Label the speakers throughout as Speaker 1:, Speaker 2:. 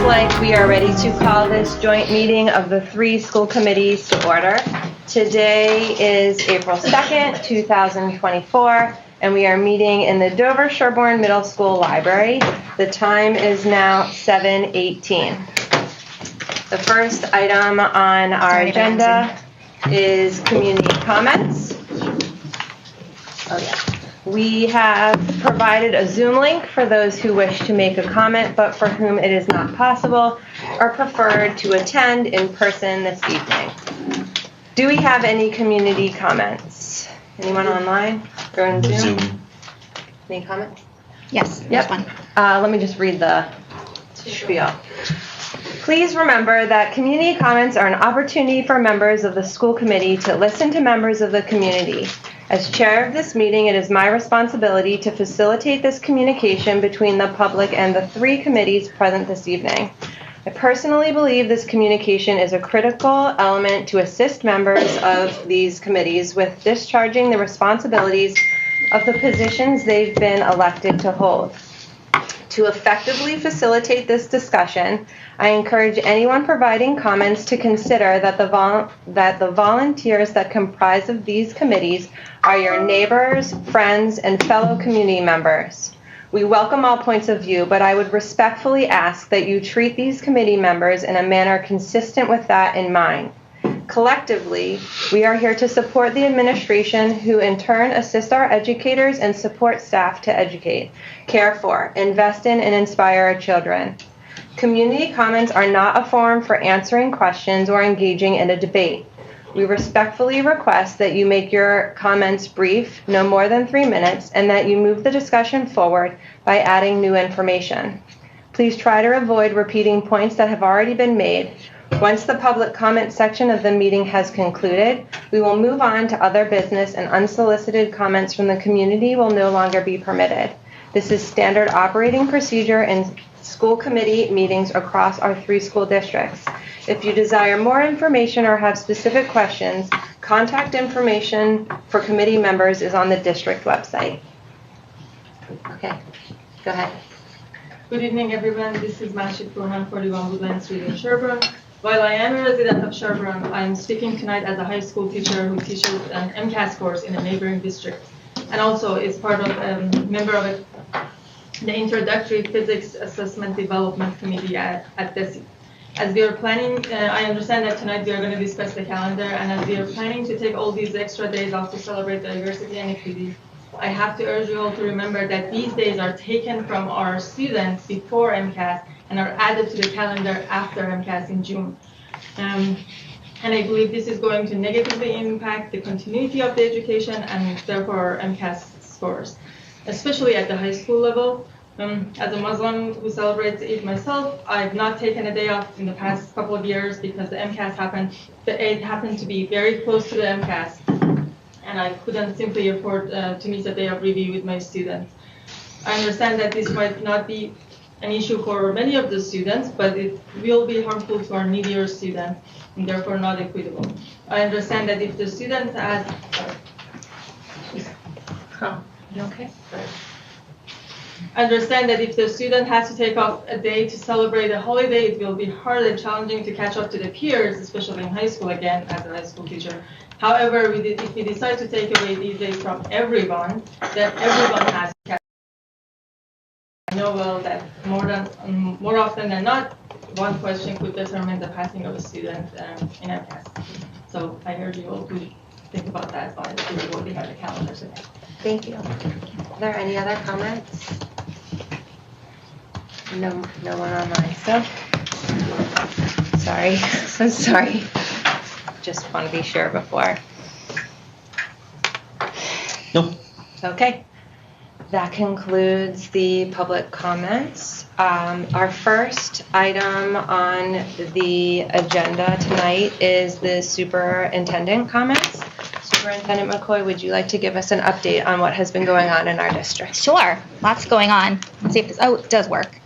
Speaker 1: like we are ready to call this joint meeting of the three school committees to order. Today is April 2nd, 2024, and we are meeting in the Dover-Sherborn Middle School Library. The time is now 7:18. The first item on our agenda is community comments. Oh, yeah. We have provided a Zoom link for those who wish to make a comment, but for whom it is not possible or preferred to attend in person this evening. Do we have any community comments? Anyone online or on Zoom? Any comments?
Speaker 2: Yes,
Speaker 1: Yep.
Speaker 2: one.
Speaker 1: Let me just read the spiel. Please remember that community comments are an opportunity for members of the school committee to listen to members of the community. As chair of this meeting, it is my responsibility to facilitate this communication between the public and the three committees present this evening. I personally believe this communication is a critical element to assist members of these committees with discharging the responsibilities of the positions they've been elected to hold. To effectively facilitate this discussion, I encourage anyone providing comments to consider that the volunteers that comprise of these committees are your neighbors, friends, and fellow community members. We welcome all points of view, but I would respectfully ask that you treat these committee members in a manner consistent with that in mind. Collectively, we are here to support the administration, who in turn assist our educators and support staff to educate, care for, invest in, and inspire our children. Community comments are not a forum for answering questions or engaging in a debate. We respectfully request that you make your comments brief, no more than 3 minutes, and that you move the discussion forward by adding new information. Please try to avoid repeating points that have already been made. Once the public comment section of the meeting has concluded, we will move on to other business, and unsolicited comments from the community will no longer be permitted. This is standard operating procedure in school committee meetings across our three school districts. If you desire more information or have specific questions, contact information for committee members is on the district website. Okay, go ahead.
Speaker 3: Good evening, everyone. This is Mashik Burhan, 41 Woodland Street in Sherborn. While I am a resident of Sherborn, I'm speaking tonight as a high school teacher who teaches an MCAS course in a neighboring district, and also is part of member of the Introductory Physics Assessment Development Committee at DESI. As we are planning, I understand that tonight we are going to discuss the calendar, and as we are planning to take all these extra days off to celebrate diversity and equity, I have to urge you all to remember that these days are taken from our students before MCAS and are added to the calendar after MCAS in June. And I believe this is going to negatively impact the continuity of the education and therefore MCAS scores, especially at the high school level. As a Muslim who celebrates Eid myself, I've not taken a day off in the past couple of years because the MCAS happened. The Eid happened to be very close to the MCAS, and I couldn't simply afford to miss a day of review with my students. I understand that this might not be an issue for many of the students, but it will be harmful to our needier students and therefore not equitable. I understand that if the student has...
Speaker 1: You okay?
Speaker 3: I understand that if the student has to take off a day to celebrate a holiday, it will be hard and challenging to catch up to the peers, especially in high school, again, as a high school teacher. However, if we decide to take away these days from everyone, then everyone has to catch up. I know well that more often than not, one question could determine the passing of a student in MCAS. So I urge you all to think about that while you're voting on the calendar today.
Speaker 1: Thank you. Are there any other comments? No one online. So sorry. So sorry. Just want to be sure before.
Speaker 4: No.
Speaker 1: Okay. That concludes the public comments. Our first item on the agenda tonight is the superintendent comments. Superintendent McCoy, would you like to give us an update on what has been going on in our district?
Speaker 2: Sure, lots going on. Let's see if this, oh, it does work.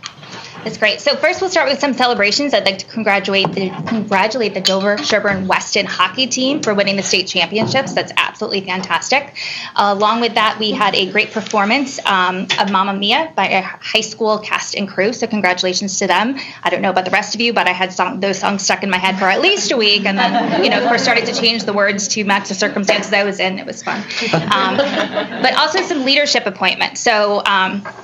Speaker 2: That's great. So first we'll start with some celebrations. I'd like to congratulate the Dover-Sherborn Weston hockey team for winning the state championships. That's absolutely fantastic. Along with that, we had a great performance of Mamma Mia by a high school cast and crew. So congratulations to them. I don't know about the rest of you, but I had those songs stuck in my head for at least a week. And then, of course, started to change the words to match the circumstances I was in. It was fun. But also some leadership appointments. So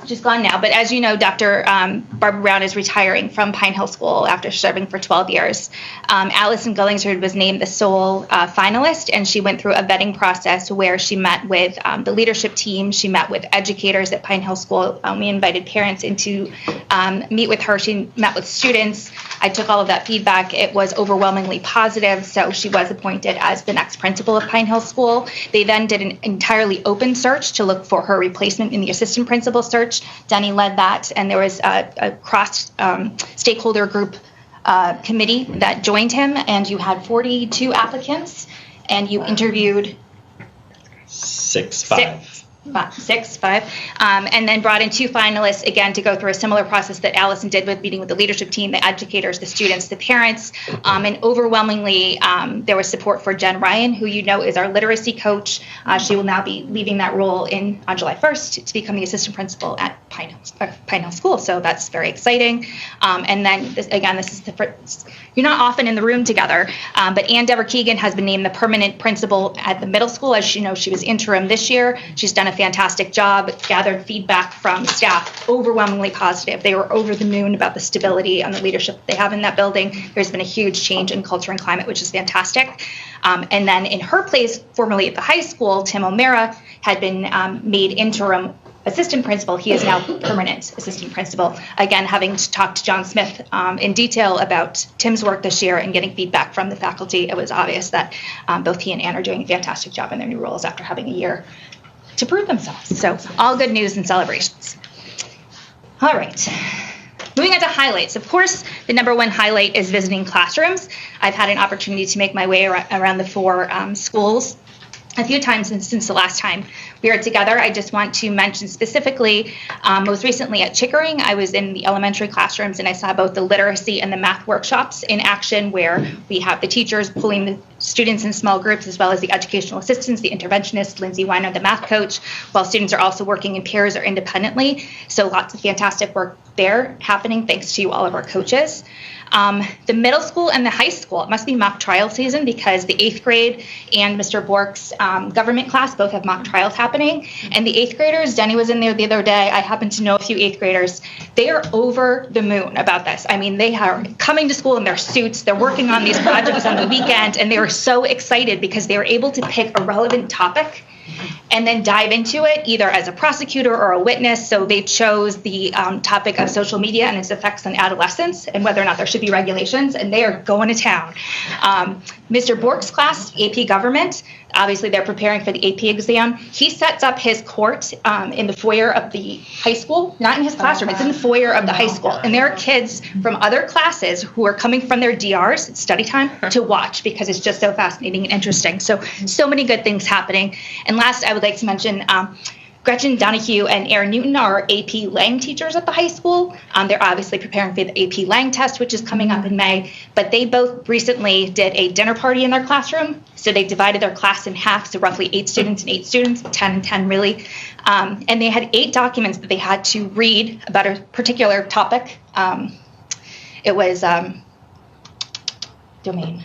Speaker 2: just gone now. But as you know, Dr. Barbara Brown is retiring from Pine Hill School after serving for 12 years. Allison Gullingsford was named the sole finalist, and she went through a vetting process where she met with the leadership team. She met with educators at Pine Hill School. We invited parents in to meet with her. She met with students. I took all of that feedback. It was overwhelmingly positive, so she was appointed as the next principal of Pine Hill School. They then did an entirely open search to look for her replacement in the assistant principal search. Denny led that, and there was a cross-stakeholder group committee that joined him, and you had 42 applicants, and you interviewed five, and then brought in 2 finalists, again, to go through a similar process that Allison did with meeting with the leadership team, the educators, the students, the parents, and overwhelmingly, there was support for Jen Ryan, who is our literacy coach. She will now be leaving that role on July 1st to become the assistant principal at Pine Hill School, so that's very exciting. And then, this is the first, you're not often in the room together, but Ann Dever Keegan has been named the permanent principal at the middle school. As you know, she was interim this year. She's done a fantastic job, gathered feedback from staff, overwhelmingly positive. They were over the moon about the stability and the leadership they have in that building. There's been a huge change in culture and climate, which is fantastic. And then in her place, formerly at the high school, Tim O'Mara had been made interim assistant principal. He is now permanent assistant principal. Again, having talked to John Smith in detail about Tim's work this year and getting feedback from the faculty, it was obvious that both he and Ann are doing a fantastic job in their new roles after having a year to prove themselves. So all good news and celebrations. All right. Moving on to highlights. Of course, the number one highlight is visiting classrooms. I've had an opportunity to make my way around the 4 schools a few times since the last time we were together. I just want to mention specifically, most recently at Chickering, I was in the elementary classrooms and I saw both the literacy and the math workshops in action, where we have the teachers pulling the students in small groups, as well as the educational assistants, the interventionist, Lindsay Weiner, the math coach, while students are also working in pairs or independently. So lots of fantastic work there happening thanks to all of our coaches. The middle school and the high school, it must be mock trial season, because the 8th grade and Mr. Bork's government class both have mock trials happening. And the 8th graders, Denny was in there the other day, I happen to know a few 8th graders, they are over the moon about this. I mean, they are coming to school in their suits, they're working on these projects on the weekend, and they were so excited because they were able to pick a relevant topic and then dive into it either as a prosecutor or a witness. So they chose the topic of social media and its effects on adolescents and whether or not there should be regulations, and they are going to town. Mr. Bork's class, AP Government, obviously they're preparing for the AP exam. He sets up his court in the foyer of the high school, not in his classroom, it's in the foyer of the high school. And there are kids from other classes who are coming from their DRs, it's study time, to watch because it's just so fascinating and interesting. So many good things happening. And last, I would like to mention Gretchen Donahue and Erin Newton are AP Lang teachers at the high school. They're obviously preparing for the AP Lang test, which is coming up in May, but they both recently did a dinner party in their classroom. So they divided their class in half, so roughly 8 students and 8 students, 10 and 10 really. And they had 8 documents that they had to read about a particular topic. It was domain,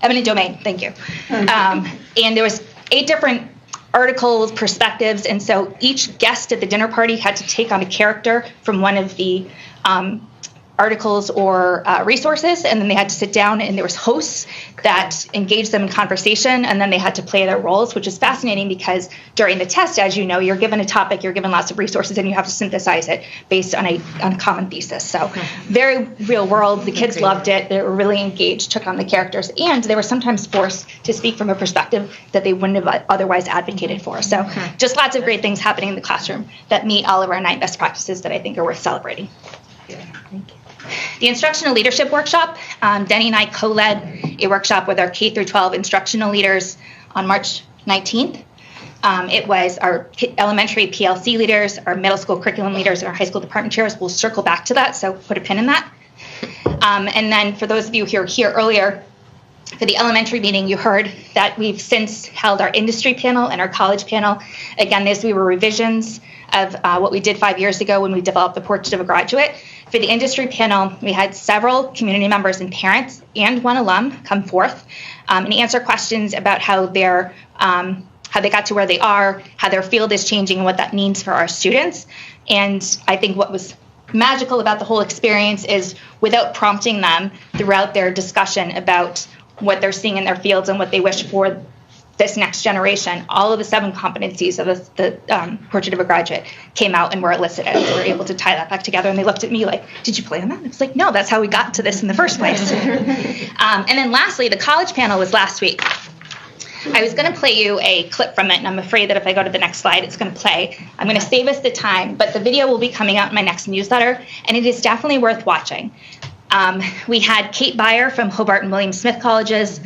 Speaker 2: eminent domain, thank you. And there was 8 different articles, perspectives, and so each guest at the dinner party had to take on a character from one of the articles or resources, and then they had to sit down, and there was hosts that engaged them in conversation, and then they had to play their roles, which is fascinating because during the test, as you know, you're given a topic, you're given lots of resources, and you have to synthesize it based on a common thesis. So very real world. The kids loved it. They were really engaged, took on the characters, and they were sometimes forced to speak from a perspective that they wouldn't have otherwise advocated for. So just lots of great things happening in the classroom that meet all of our 9 best practices that I think are worth celebrating. Thank you. The Instructional Leadership Workshop, Denny and I co-led a workshop with our K-12 instructional leaders on March 19th. It was our elementary PLC leaders, our middle school curriculum leaders, and our high school department chairs. We'll circle back to that, so put a pin in that. And then for those of you who were here earlier, for the elementary meeting, you heard that we've since held our industry panel and our college panel. Again, these were revisions of what we did 5 years ago when we developed the Portrait of a Graduate. For the industry panel, we had several community members and parents and one alum come forth and answer questions about how they got to where they are, how their field is changing, and what that means for our students. And I think what was magical about the whole experience is, without prompting them throughout their discussion about what they're seeing in their fields and what they wish for this next generation, all of the 7 competencies of the Portrait of a Graduate came out and were elicited. So we were able to tie that back together, and they looked at me like, did you plan that? I was like, no, that's how we got to this in the first place. And then lastly, the college panel was last week. I was going to play you a clip from it, and I'm afraid that if I go to the next slide, it's going to play. I'm going to save us the time, but the video will be coming out in my next newsletter, and it is definitely worth watching. We had Kate Beyer from Hobart and William Smith Colleges,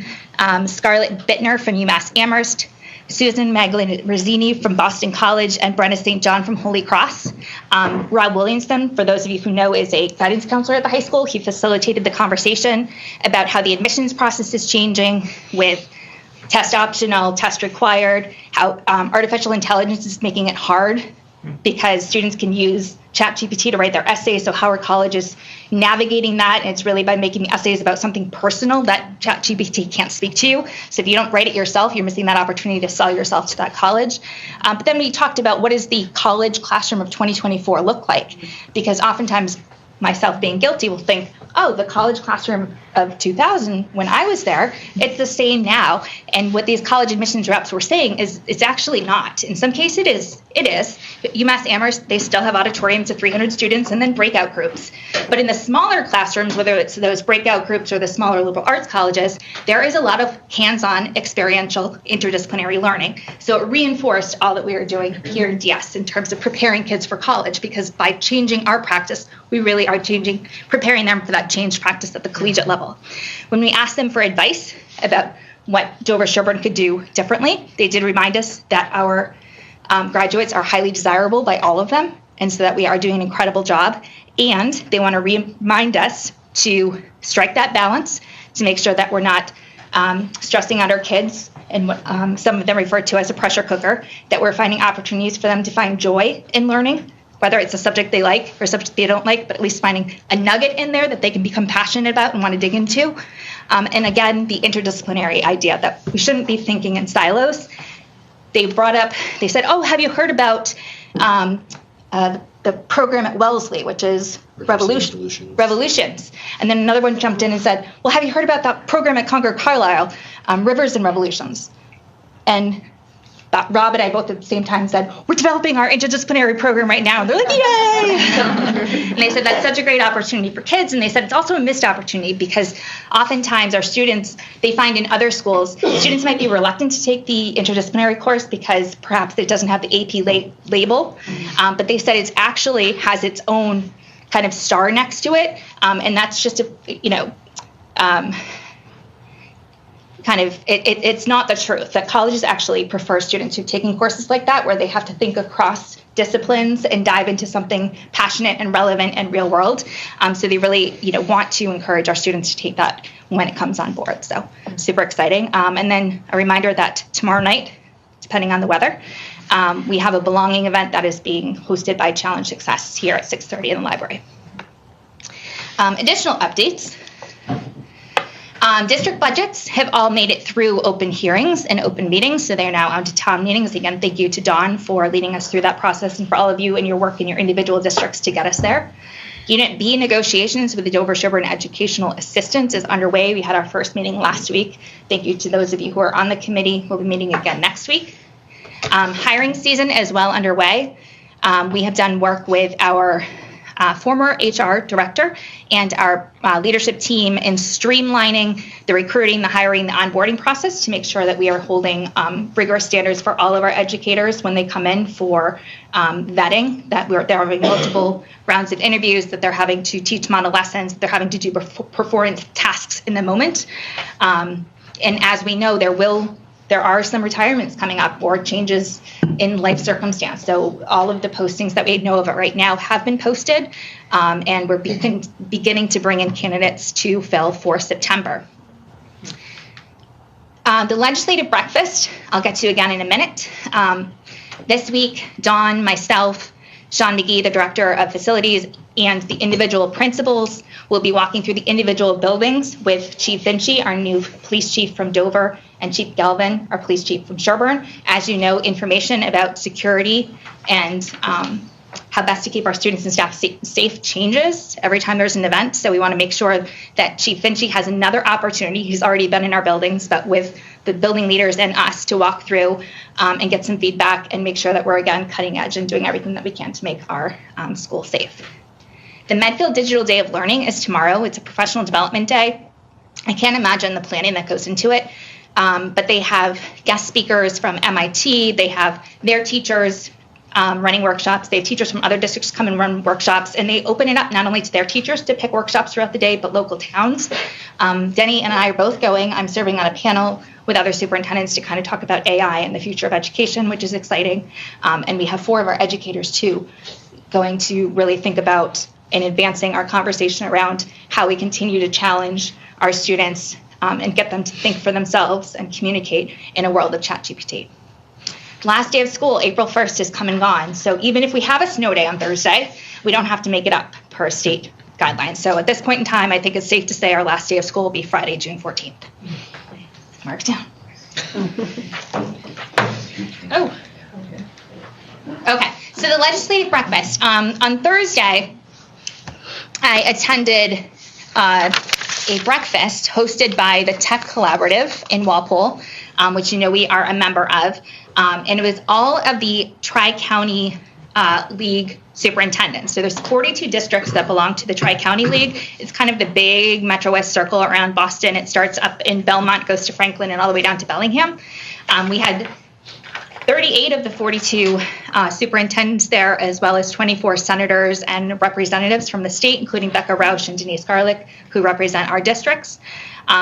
Speaker 2: Scarlett Bittner from UMass Amherst, Susan Magdalene Rosini from Boston College, and Brenna St. John from Holy Cross. Rob Williamson, for those of you who know, is a guidance counselor at the high school. He facilitated the conversation about how the admissions process is changing with test optional, test required, how artificial intelligence is making it hard because students can use ChatGPT to write their essays. So Howard College is navigating that, and it's really by making the essays about something personal that ChatGPT can't speak to you. So if you don't write it yourself, you're missing that opportunity to sell yourself to that college. But then we talked about, what does the college classroom of 2024 look like? Because oftentimes, myself being guilty, will think, oh, the college classroom of 2000, when I was there, it's the same now. And what these college admissions reps were saying is it's actually not. In some cases, it is. But UMass Amherst, they still have auditoriums of 300 students and then breakout groups. But in the smaller classrooms, whether it's those breakout groups or the smaller liberal arts colleges, there is a lot of hands-on, experiential, interdisciplinary learning. So it reinforced all that we were doing here in DS in terms of preparing kids for college, because by changing our practice, we really are preparing them for that changed practice at the collegiate level. When we asked them for advice about what Dover-Sherborn could do differently, they did remind us that our graduates are highly desirable by all of them, and so that we are doing an incredible job. And they want to remind us to strike that balance to make sure that we're not stressing out our kids, and what some of them refer to as a pressure cooker, that we're finding opportunities for them to find joy in learning, whether it's a subject they like or a subject they don't like, but at least finding a nugget in there that they can become passionate about and want to dig into. And again, the interdisciplinary idea that we shouldn't be thinking in silos. They said, oh, have you heard about the program at Wellesley, which is Revolutions? And then another one jumped in and said, well, have you heard about that program at Concord Carlisle, Rivers and Revolutions? And Rob and I both at the same time said, we're developing our interdisciplinary program right now. And they're like, yay! And they said, that's such a great opportunity for kids. And they said, it's also a missed opportunity, because oftentimes our students, they find in other schools, students might be reluctant to take the interdisciplinary course because perhaps it doesn't have the AP label. But they said it actually has its own kind of star next to it. And that's just it's not the truth, that colleges actually prefer students who've taken courses like that, where they have to think across disciplines and dive into something passionate and relevant and real world. So they really, want to encourage our students to take that when it comes on board. So super exciting. And then a reminder that tomorrow night, depending on the weather, we have a belonging event that is being hosted by Challenge Success here at 6:30 in the library. Additional updates. District budgets have all made it through open hearings and open meetings, so they're now on to town meetings. Again, thank you to Dawn for leading us through that process, and for all of you and your work in your individual districts to get us there. Unit B negotiations with the Dover-Sherborn Educational Assistants is underway. We had our first meeting last week. Thank you to those of you who are on the committee. We'll be meeting again next week. Hiring season is well underway. We have done work with our former HR director and our leadership team in streamlining the recruiting, the hiring, the onboarding process to make sure that we are holding rigorous standards for all of our educators when they come in for vetting, that they're having multiple rounds of interviews, that they're having to teach model lessons, that they're having to do performance tasks in the moment. And as we know, there will there are some retirements coming up or changes in life circumstance. So all of the postings that we know of right now have been posted, and we're beginning to bring in candidates to fill for September. The legislative breakfast, I'll get to again in a minute. This week, Dawn, myself, Sean McGee, the Director of Facilities, and the individual principals will be walking through the individual buildings with Chief Vinci, our new police chief from Dover, and Chief Galvin, our police chief from Sherborn. As you know, information about security and how best to keep our students and staff safe changes every time there's an event. So we want to make sure that Chief Vinci has another opportunity. He's already been in our buildings, but with the building leaders and us to walk through and get some feedback and make sure that we're, again, cutting edge and doing everything that we can to make our school safe. The Medfield Digital Day of Learning is tomorrow. It's a professional development day. I can't imagine the planning that goes into it, but they have guest speakers from MIT. They have their teachers running workshops. They have teachers from other districts come and run workshops, and they open it up not only to their teachers to pick workshops throughout the day, but local towns. Denny and I are both going. I'm serving on a panel with other superintendents to kind of talk about AI and the future of education, which is exciting. And we have 4 of our educators, too, going to really think about and advancing our conversation around how we continue to challenge our students and get them to think for themselves and communicate in a world of ChatGPT. Last day of school, April 1st, is come and gone. So even if we have a snow day on Thursday, we don't have to make it up per state guidelines. So at this point in time, I think it's safe to say our last day of school will be Friday, June 14th. Mark it down. Oh. Okay, so the legislative breakfast. On Thursday, I attended a breakfast hosted by the Tech Collaborative in Walpole, which you know we are a member of. And it was all of the Tri-County League superintendents. So there's 42 districts that belong to the Tri-County League. It's kind of the big Metro West circle around Boston. It starts up in Belmont, goes to Franklin, and all the way down to Bellingham. We had 38 of the 42 superintendents there, as well as 24 senators and representatives from the state, including Becca Rausch and Denise Garlick, who represent our districts.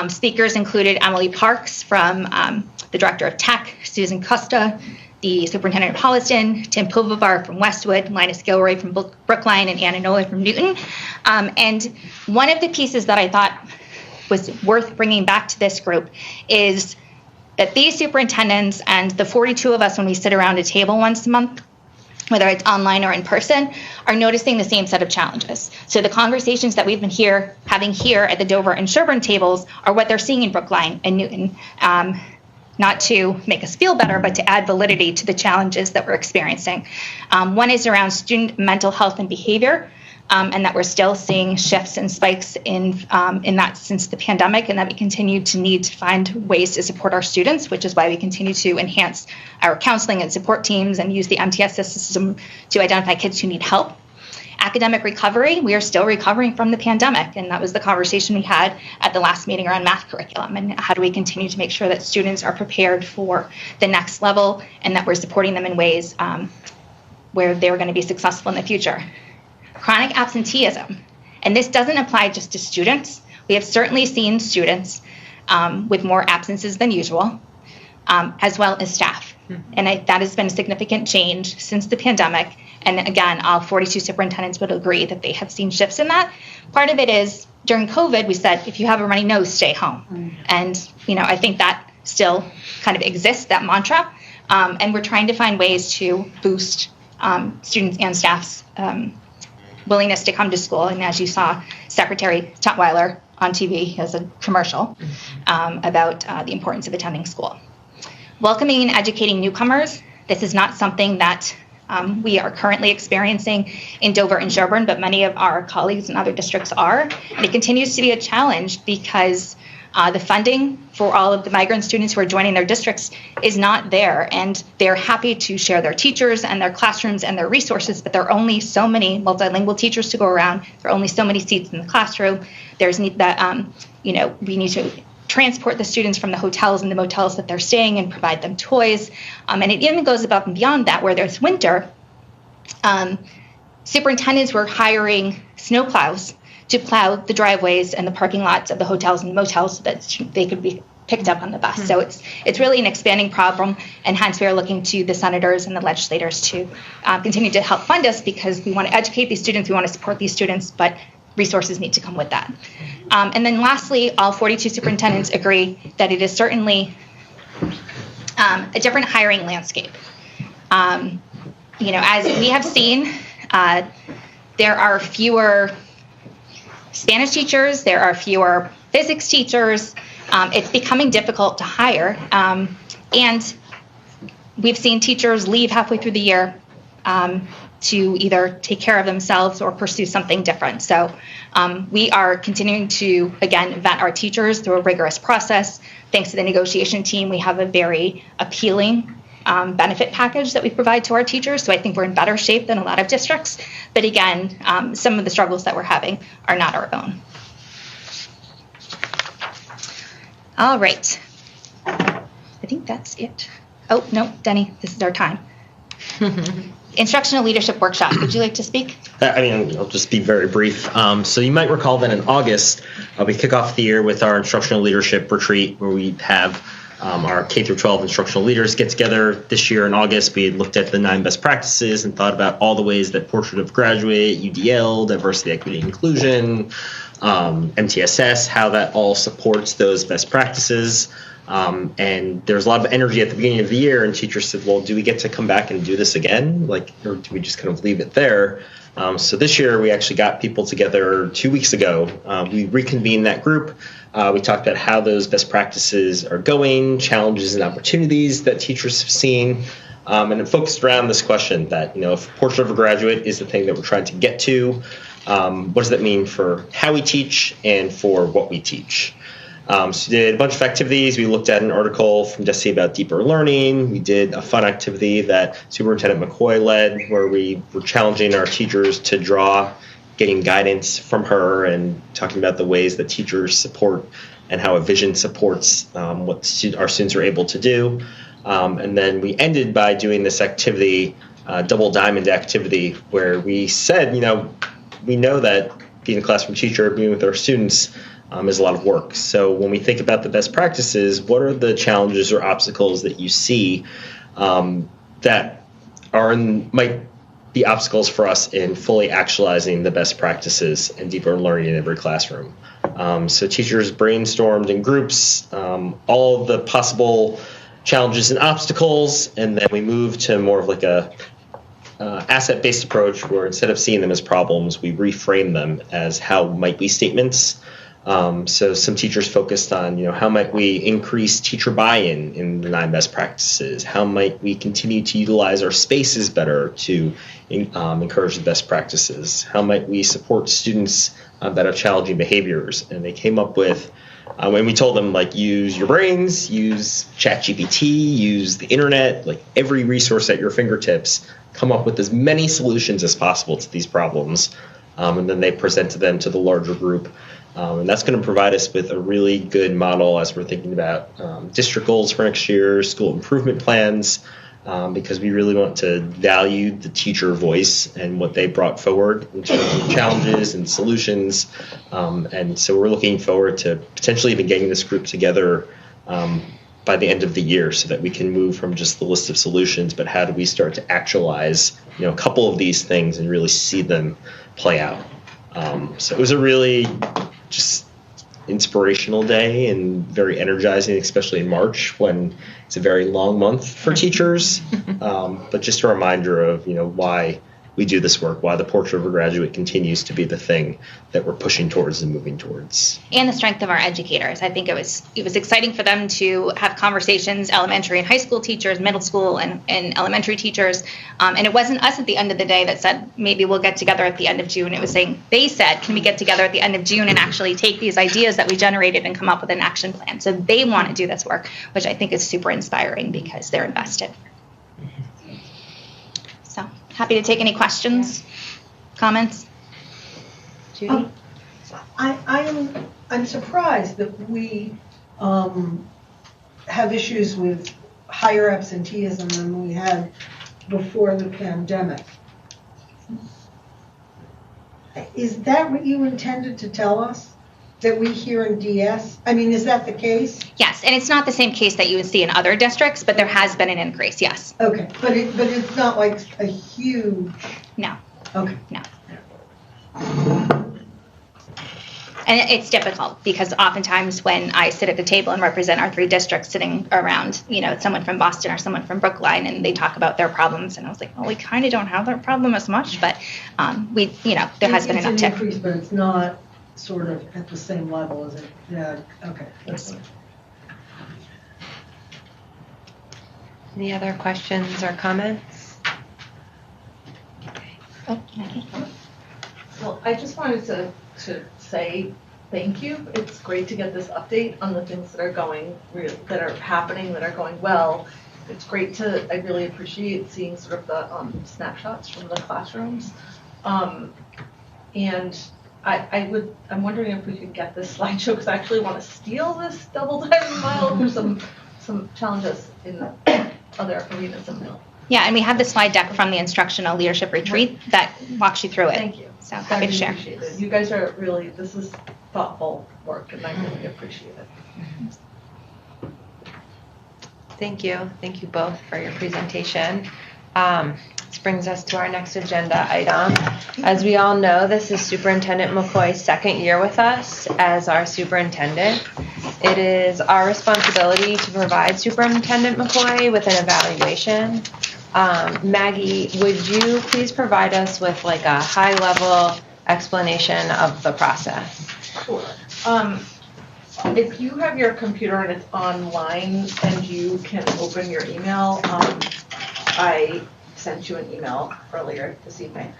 Speaker 2: Speakers included Emily Parks from the Director of Tech, Susan Costa, the Superintendent of Holliston, Tim Povovar from Westwood, Linus Gilroy from Brookline, and Anna Nolan from Newton. And one of the pieces that I thought was worth bringing back to this group is that these superintendents and the 42 of us, when we sit around a table once a month, whether it's online or in person, are noticing the same set of challenges. So the conversations that we've been having here at the Dover and Sherborn tables are what they're seeing in Brookline and Newton, not to make us feel better, but to add validity to the challenges that we're experiencing. One is around student mental health and behavior, and that we're still seeing shifts and spikes in that since the pandemic, and that we continue to need to find ways to support our students, which is why we continue to enhance our counseling and support teams and use the MTS system to identify kids who need help. Academic recovery, we are still recovering from the pandemic, and that was the conversation we had at the last meeting around math curriculum, and how do we continue to make sure that students are prepared for the next level and that we're supporting them in ways where they're going to be successful in the future. Chronic absenteeism, and this doesn't apply just to students. We have certainly seen students with more absences than usual, as well as staff. And that has been a significant change since the pandemic. And again, all 42 superintendents would agree that they have seen shifts in that. Part of it is during COVID, we said, if you have a runny nose, stay home. And, I think that still kind of exists, that mantra. And we're trying to find ways to boost students and staff's willingness to come to school. And as you saw, Secretary Tutwiler on TV has a commercial about the importance of attending school. Welcoming and educating newcomers. This is not something that we are currently experiencing in Dover and Sherborn, but many of our colleagues in other districts are. And it continues to be a challenge because the funding for all of the migrant students who are joining their districts is not there. And they're happy to share their teachers and their classrooms and their resources, but there are only so many multilingual teachers to go around. There are only so many seats in the classroom. There's need that, we need to transport the students from the hotels and the motels that they're staying and provide them toys. And it even goes above and beyond that, where there's winter. Superintendents were hiring snowplows to plow the driveways and the parking lots of the hotels and motels so that they could be picked up on the bus. So it's really an expanding problem, and hence we are looking to the senators and the legislators to continue to help fund us, because we want to educate these students, we want to support these students, but resources need to come with that. And then lastly, all 42 superintendents agree that it is certainly a different hiring landscape. As we have seen, there are fewer Spanish teachers, there are fewer physics teachers. It's becoming difficult to hire. And we've seen teachers leave halfway through the year to either take care of themselves or pursue something different. So we are continuing to, again, vet our teachers through a rigorous process. Thanks to the negotiation team, we have a very appealing benefit package that we provide to our teachers. So I think we're in better shape than a lot of districts. But again, some of the struggles that we're having are not our own. All right. I think that's it. Oh, no, Denny, this is our time. Instructional Leadership Workshop. Would you like to speak?
Speaker 4: I'll just be very brief. So you might recall that in August, we kick off the year with our Instructional Leadership Retreat, where we have our K-12 instructional leaders get together. This year in August, we had looked at the 9 best practices and thought about all the ways that Portrait of Graduate, UDL, Diversity, Equity, and Inclusion, MTSS, how that all supports those best practices. And there's a lot of energy at the beginning of the year, and teachers said, well, do we get to come back and do this again? Or do we just kind of leave it there? So this year we actually got people together 2 weeks ago. We reconvened that group. We talked about how those best practices are going, challenges and opportunities that teachers have seen. And it focused around this question that, if Portrait of a Graduate is the thing that we're trying to get to, what does that mean for how we teach and for what we teach? So we did a bunch of activities. We looked at an article from Desi about deeper learning. We did a fun activity that Superintendent McCoy led, where we were challenging our teachers to draw, getting guidance from her and talking about the ways that teachers support and how a vision supports what our students are able to do. And then we ended by doing this activity, double diamond activity, where we said, we know that being a classroom teacher, being with our students, is a lot of work. So when we think about the best practices, what are the challenges or obstacles that you see that might be obstacles for us in fully actualizing the best practices and deeper learning in every classroom? So teachers brainstormed in groups all of the possible challenges and obstacles, and then we moved to more of like a asset-based approach, where instead of seeing them as problems, we reframe them as how might we statements. So some teachers focused on, how might we increase teacher buy-in in the 9 best practices? How might we continue to utilize our spaces better to encourage the best practices? How might we support students that have challenging behaviors? And they came up with, when we told them, use your brains, use ChatGPT, use the internet, every resource at your fingertips, come up with as many solutions as possible to these problems. And then they presented them to the larger group. And that's going to provide us with a really good model as we're thinking about district goals for next year, school improvement plans, because we really want to value the teacher voice and what they brought forward in terms of challenges and solutions. And so we're looking forward to potentially even getting this group together by the end of the year, so that we can move from just the list of solutions, but how do we start to actualize a couple of these things and really see them play out. So it was a really just inspirational day and very energizing, especially in March, when it's a very long month for teachers. But just a reminder of why we do this work, why the Portrait of a Graduate continues to be the thing that we're pushing towards and moving towards.
Speaker 2: And the strength of our educators. I think it was exciting for them to have conversations, elementary and high school teachers, middle school and elementary teachers. And it wasn't us at the end of the day that said, maybe we'll get together at the end of June. It was saying, they said, can we get together at the end of June and actually take these ideas that we generated and come up with an action plan? So they want to do this work, which I think is super inspiring because they're invested. So happy to take any questions, comments. Judy?
Speaker 5: I'm surprised that we have issues with higher absenteeism than we had before the pandemic. Is that what you intended to tell us? that we hear in DS? I mean, is that the case?
Speaker 2: Yes, and it's not the same case that you would see in other districts, but there has been an increase, yes.
Speaker 5: Okay, but it's not like a huge.
Speaker 2: No.
Speaker 5: Okay.
Speaker 2: No. And it's difficult because oftentimes when I sit at the table and represent our 3 districts sitting around, someone from Boston or someone from Brookline, and they talk about their problems, and I was like, well, we kind of don't have that problem as much, but there has been an uptick.
Speaker 5: It's an increase, but it's not sort of at the same level as it. Yeah. Okay.
Speaker 2: Yes.
Speaker 1: Any other questions or comments?
Speaker 2: Oh, Maggie.
Speaker 6: Well, I just wanted to say thank you. It's great to get this update on the things that are that are happening, that are going well. It's great to, I really appreciate seeing sort of the snapshots from the classrooms. And I'm wondering if we could get this slideshow, because I actually want to steal this double diamond file for some challenges in other arenas of middle.
Speaker 2: Yeah, and we have the slide deck from the instructional leadership retreat that walks you through it.
Speaker 6: Thank you.
Speaker 2: So happy to share.
Speaker 6: Appreciate it. You guys are really, this is thoughtful work, and I really appreciate it.
Speaker 1: Thank you. Thank you both for your presentation. This brings us to our next agenda item. As we all know, this is Superintendent McCoy's second year with us as our superintendent. It is our responsibility to provide Superintendent McCoy with an evaluation. Maggie, would you please provide us with like a high-level explanation of the process?
Speaker 6: Sure. If you have your computer and it's online and you can open your email, I sent you an email earlier this evening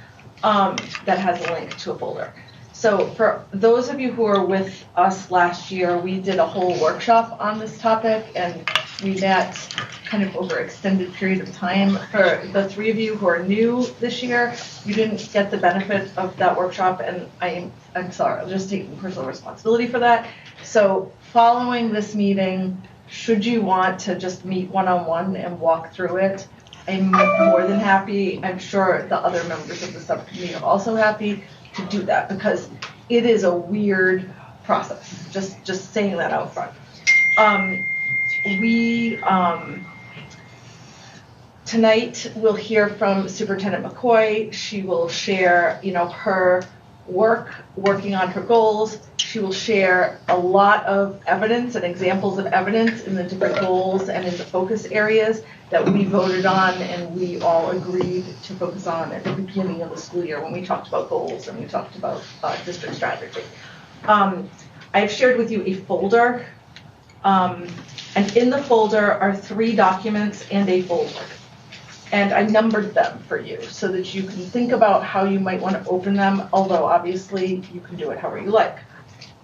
Speaker 6: that has a link to a folder. So for those of you who were with us last year, we did a whole workshop on this topic, and we met kind of over an extended period of time. For the 3 of you who are new this year, you didn't get the benefit of that workshop, and I'm sorry, I'm just taking personal responsibility for that. So following this meeting, should you want to just meet one-on-one and walk through it, I'm more than happy. I'm sure the other members of the subcommittee are also happy to do that, because it is a weird process, just saying that out front. Tonight we'll hear from Superintendent McCoy. She will share, her working on her goals. She will share a lot of evidence and examples of evidence in the different goals and in the focus areas that we voted on and we all agreed to focus on at the beginning of the school year when we talked about goals and we talked about district strategy. I've shared with you a folder, and in the folder are 3 documents and a folder. And I numbered them for you so that you can think about how you might want to open them, although obviously you can do it however you like.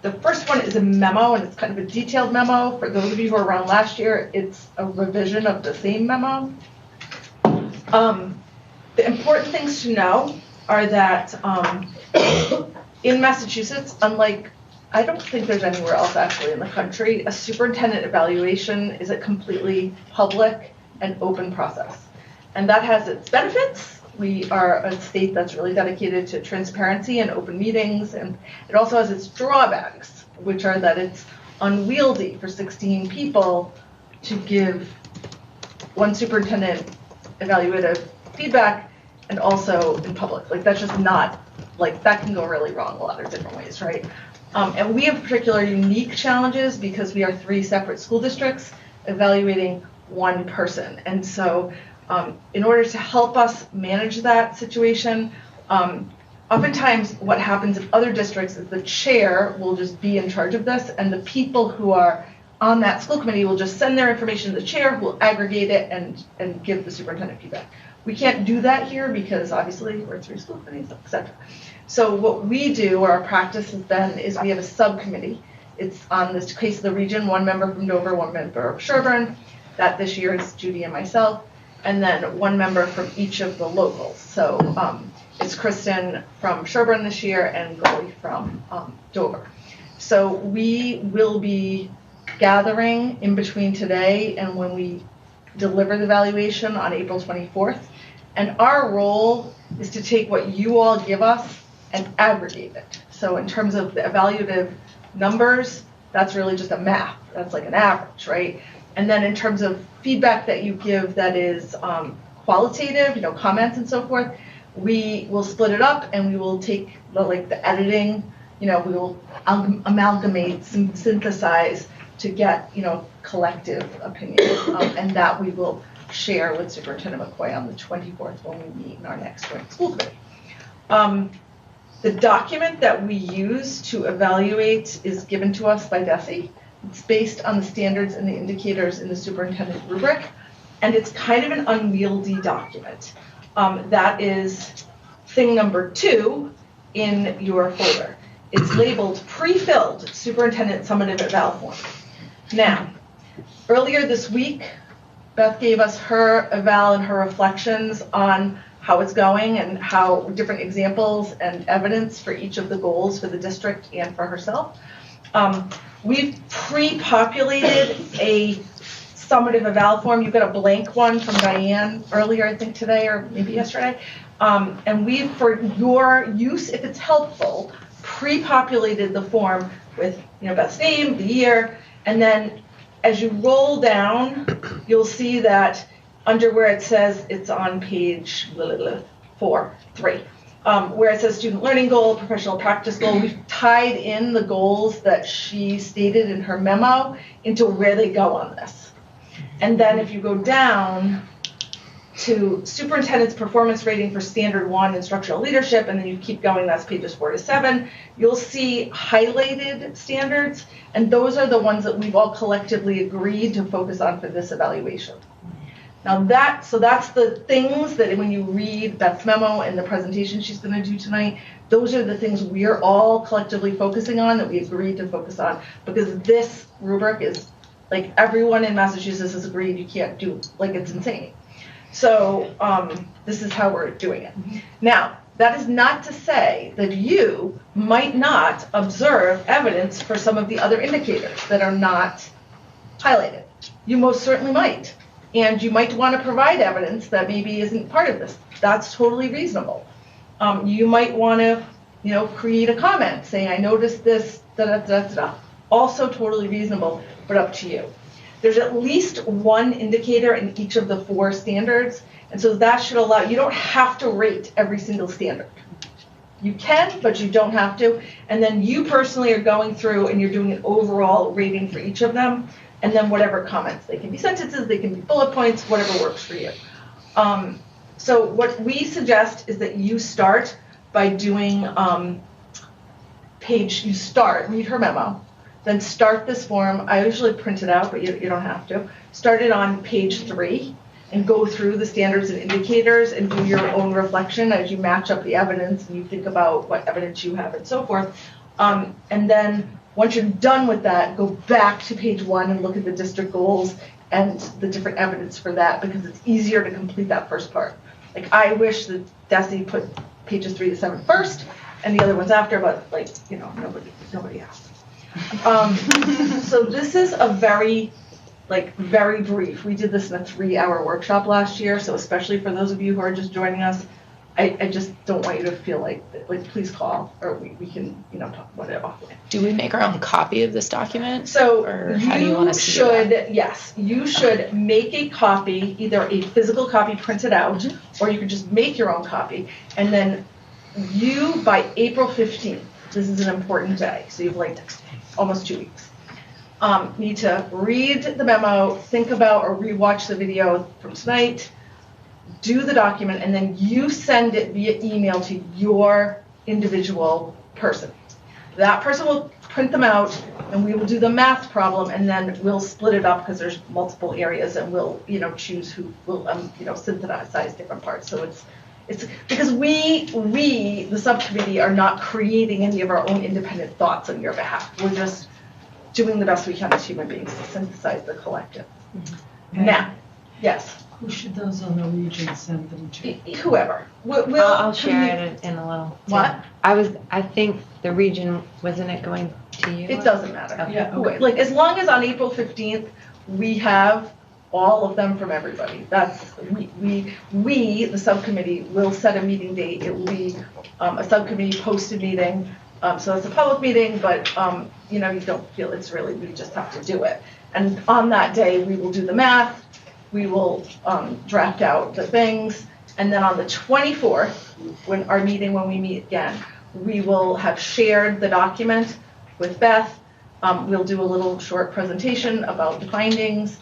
Speaker 6: The first one is a memo, and it's kind of a detailed memo. For those of you who were around last year, it's a revision of the same memo. The important things to know are that in Massachusetts, unlike, I don't think there's anywhere else actually in the country, a superintendent evaluation is a completely public and open process. And that has its benefits. We are a state that's really dedicated to transparency and open meetings, and it also has its drawbacks, which are that it's unwieldy for 16 people to give one superintendent evaluative feedback and also in public. Like, that's just not, like, that can go really wrong a lot of different ways, right? And we have particular unique challenges because we are 3 separate school districts evaluating one person. And so in order to help us manage that situation, oftentimes what happens in other districts is the chair will just be in charge of this, and the people who are on that school committee will just send their information to the chair, who will aggregate it and give the superintendent feedback. We can't do that here because obviously we're 3 school committees, etc. So what we do, or our practice is we have a subcommittee. It's on this case of the region, 1 member from Dover, 1 member of Sherborn. That this year is Judy and myself. And then 1 member from each of the locals. So it's Kristen from Sherborn this year and Gully from Dover. So we will be gathering in between today and when we deliver the evaluation on April 24th. And our role is to take what you all give us and aggregate it. So in terms of the evaluative numbers, that's really just a math. That's like an average, right? And then in terms of feedback that you give that is qualitative, comments and so forth, we will split it up and we will take the editing, we will amalgamate, synthesize to get, collective opinion. And that we will share with Superintendent McCoy on the 24th when we meet in our next joint school committee. The document that we use to evaluate is given to us by DESE. It's based on the standards and the indicators in the superintendent rubric, and it's kind of an unwieldy document. That is thing number 2 in your folder. It's labeled pre-filled superintendent summative eval form. Now, earlier this week, Beth gave us her eval and her reflections on how it's going and how different examples and evidence for each of the goals for the district and for herself. We've pre-populated a summative eval form. You got a blank one from Diane earlier, I think today or maybe yesterday. And we've, for your use, if it's helpful, pre-populated the form with Beth's name, the year, and then as you roll down, you'll see that under where it says it's on page 3, where it says student learning goal, professional practice goal, we've tied in the goals that she stated in her memo into where they go on this. And then if you go down to superintendent's performance rating for standard 1 instructional leadership, and then you keep going, that's pages 4 to 7, you'll see highlighted standards, and those are the ones that we've all collectively agreed to focus on for this evaluation. Now that's the things that when you read Beth's memo and the presentation she's going to do tonight, those are the things we're all collectively focusing on that we agreed to focus on, because this rubric is, like, everyone in Massachusetts has agreed you can't do, it's insane. So this is how we're doing it. Now, that is not to say that you might not observe evidence for some of the other indicators that are not highlighted. You most certainly might. And you might want to provide evidence that maybe isn't part of this. That's totally reasonable. You might want to, create a comment saying, I noticed this, da-da-da-da-da. Also totally reasonable, but up to you. There's at least one indicator in each of the 4 standards, and so that should allow, you don't have to rate every single standard. You can, but you don't have to. And then you personally are going through and you're doing an overall rating for each of them, and then whatever comments. They can be sentences, they can be bullet points, whatever works for you. So what we suggest is that you start by doing read her memo, then start this form. I usually print it out, but you don't have to. Start it on page 3 and go through the standards and indicators and do your own reflection as you match up the evidence and you think about what evidence you have and so forth. And then once you're done with that, go back to page 1 and look at the district goals and the different evidence for that, because it's easier to complete that first part. Like, I wish that DESE put pages 3 to 7 first and the other ones after, but nobody asked. So this is a very brief. We did this in a 3-hour workshop last year, so especially for those of you who are just joining us, I just don't want you to feel like please call, or we can talk about it offline.
Speaker 7: Do we make our own copy of this document?
Speaker 6: So
Speaker 7: or how do you want us to do that?
Speaker 6: Yes, you should make a copy, either a physical copy printed out, or you could just make your own copy, and then you, by April 15th, this is an important day, so you've almost 2 weeks, need to read the memo, think about or rewatch the video from tonight, do the document, and then you send it via email to your individual person. That person will print them out, and we will do the math problem, and then we'll split it up because there's multiple areas, and we'll choose who will synthesize different parts. So it's because we the subcommittee are not creating any of our own independent thoughts on your behalf. We're just doing the best we can as human beings to synthesize the collective. Mm-hmm. Now, yes.
Speaker 5: Who should those on the region send them to?
Speaker 6: Whoever.
Speaker 1: I'll share it in a little.
Speaker 6: What?
Speaker 1: I think the region, wasn't it going to you?
Speaker 6: It doesn't matter.
Speaker 1: Okay.
Speaker 6: Yeah. Okay. As long as on April 15th we have all of them from everybody. That's we the subcommittee will set a meeting date. It will be a subcommittee posted meeting. So it's a public meeting, but, you know, you don't feel it's really, we just have to do it. And on that day, we will do the math, we will draft out the things, and then on the 24th, when we meet again, we will have shared the document with Beth. We'll do a little short presentation about the findings.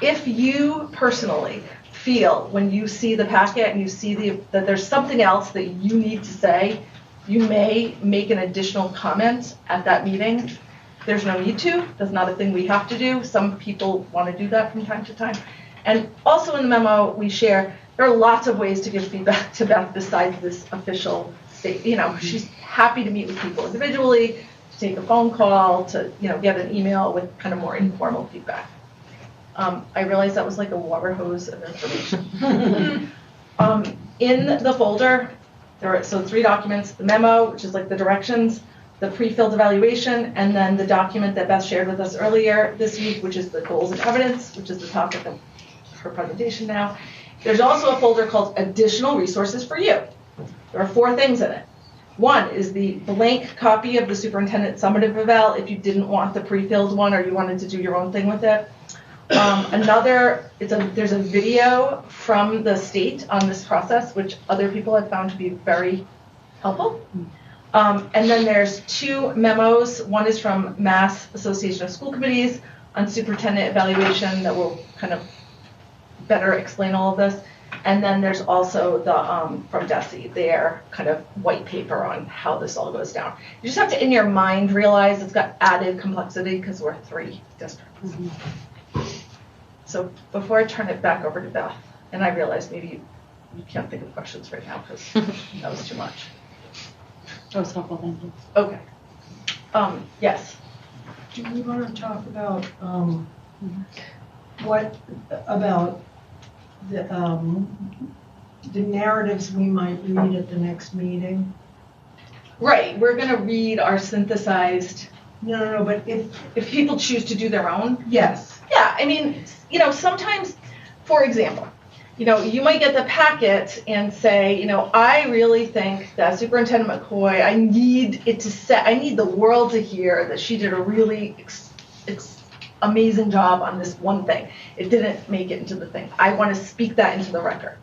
Speaker 6: If you personally feel when you see the packet and you see that there's something else that you need to say, you may make an additional comment at that meeting. There's no need to. That's not a thing we have to do. Some people want to do that from time to time. And also in the memo we share, there are lots of ways to give feedback to Beth besides this official state. You know, she's happy to meet with people individually, to take a phone call, to, you know, get an email with kind of more informal feedback. I realized that was like a water hose of information. In the folder, there are 3 documents: the memo, which is like the directions, the pre-filled evaluation, and then the document that Beth shared with us earlier this week, which is the goals and evidence, which is the topic of her presentation now. There's also a folder called additional resources for you. There are 4 things in it. One is the blank copy of the superintendent summative eval if you didn't want the pre-filled one or you wanted to do your own thing with it. There's a video from the state on this process, which other people have found to be very helpful. And then there's 2 memos. One is from Mass Association of School Committees on superintendent evaluation that will kind of better explain all of this. And then there's also the from DESE, their kind of white paper on how this all goes down. You just have to, in your mind, realize it's got added complexity because we're 3 districts. Mm-hmm. So before I turn it back over to Beth, and I realize maybe you can't think of questions right now because that was too much.
Speaker 7: That was helpful, thank you.
Speaker 6: Okay. Yes.
Speaker 5: Do we want to talk about what about the narratives we might read at the next meeting?
Speaker 6: Right. We're going to read our synthesized.
Speaker 5: No, but
Speaker 6: if people choose to do their own.
Speaker 5: Yes.
Speaker 6: Yeah, I mean, you know, sometimes, for example, you know, you might get the packet and say, you know, I really think that Superintendent McCoy, I need the world to hear that she did a really amazing job on this one thing. It didn't make it into the thing. I want to speak that into the record.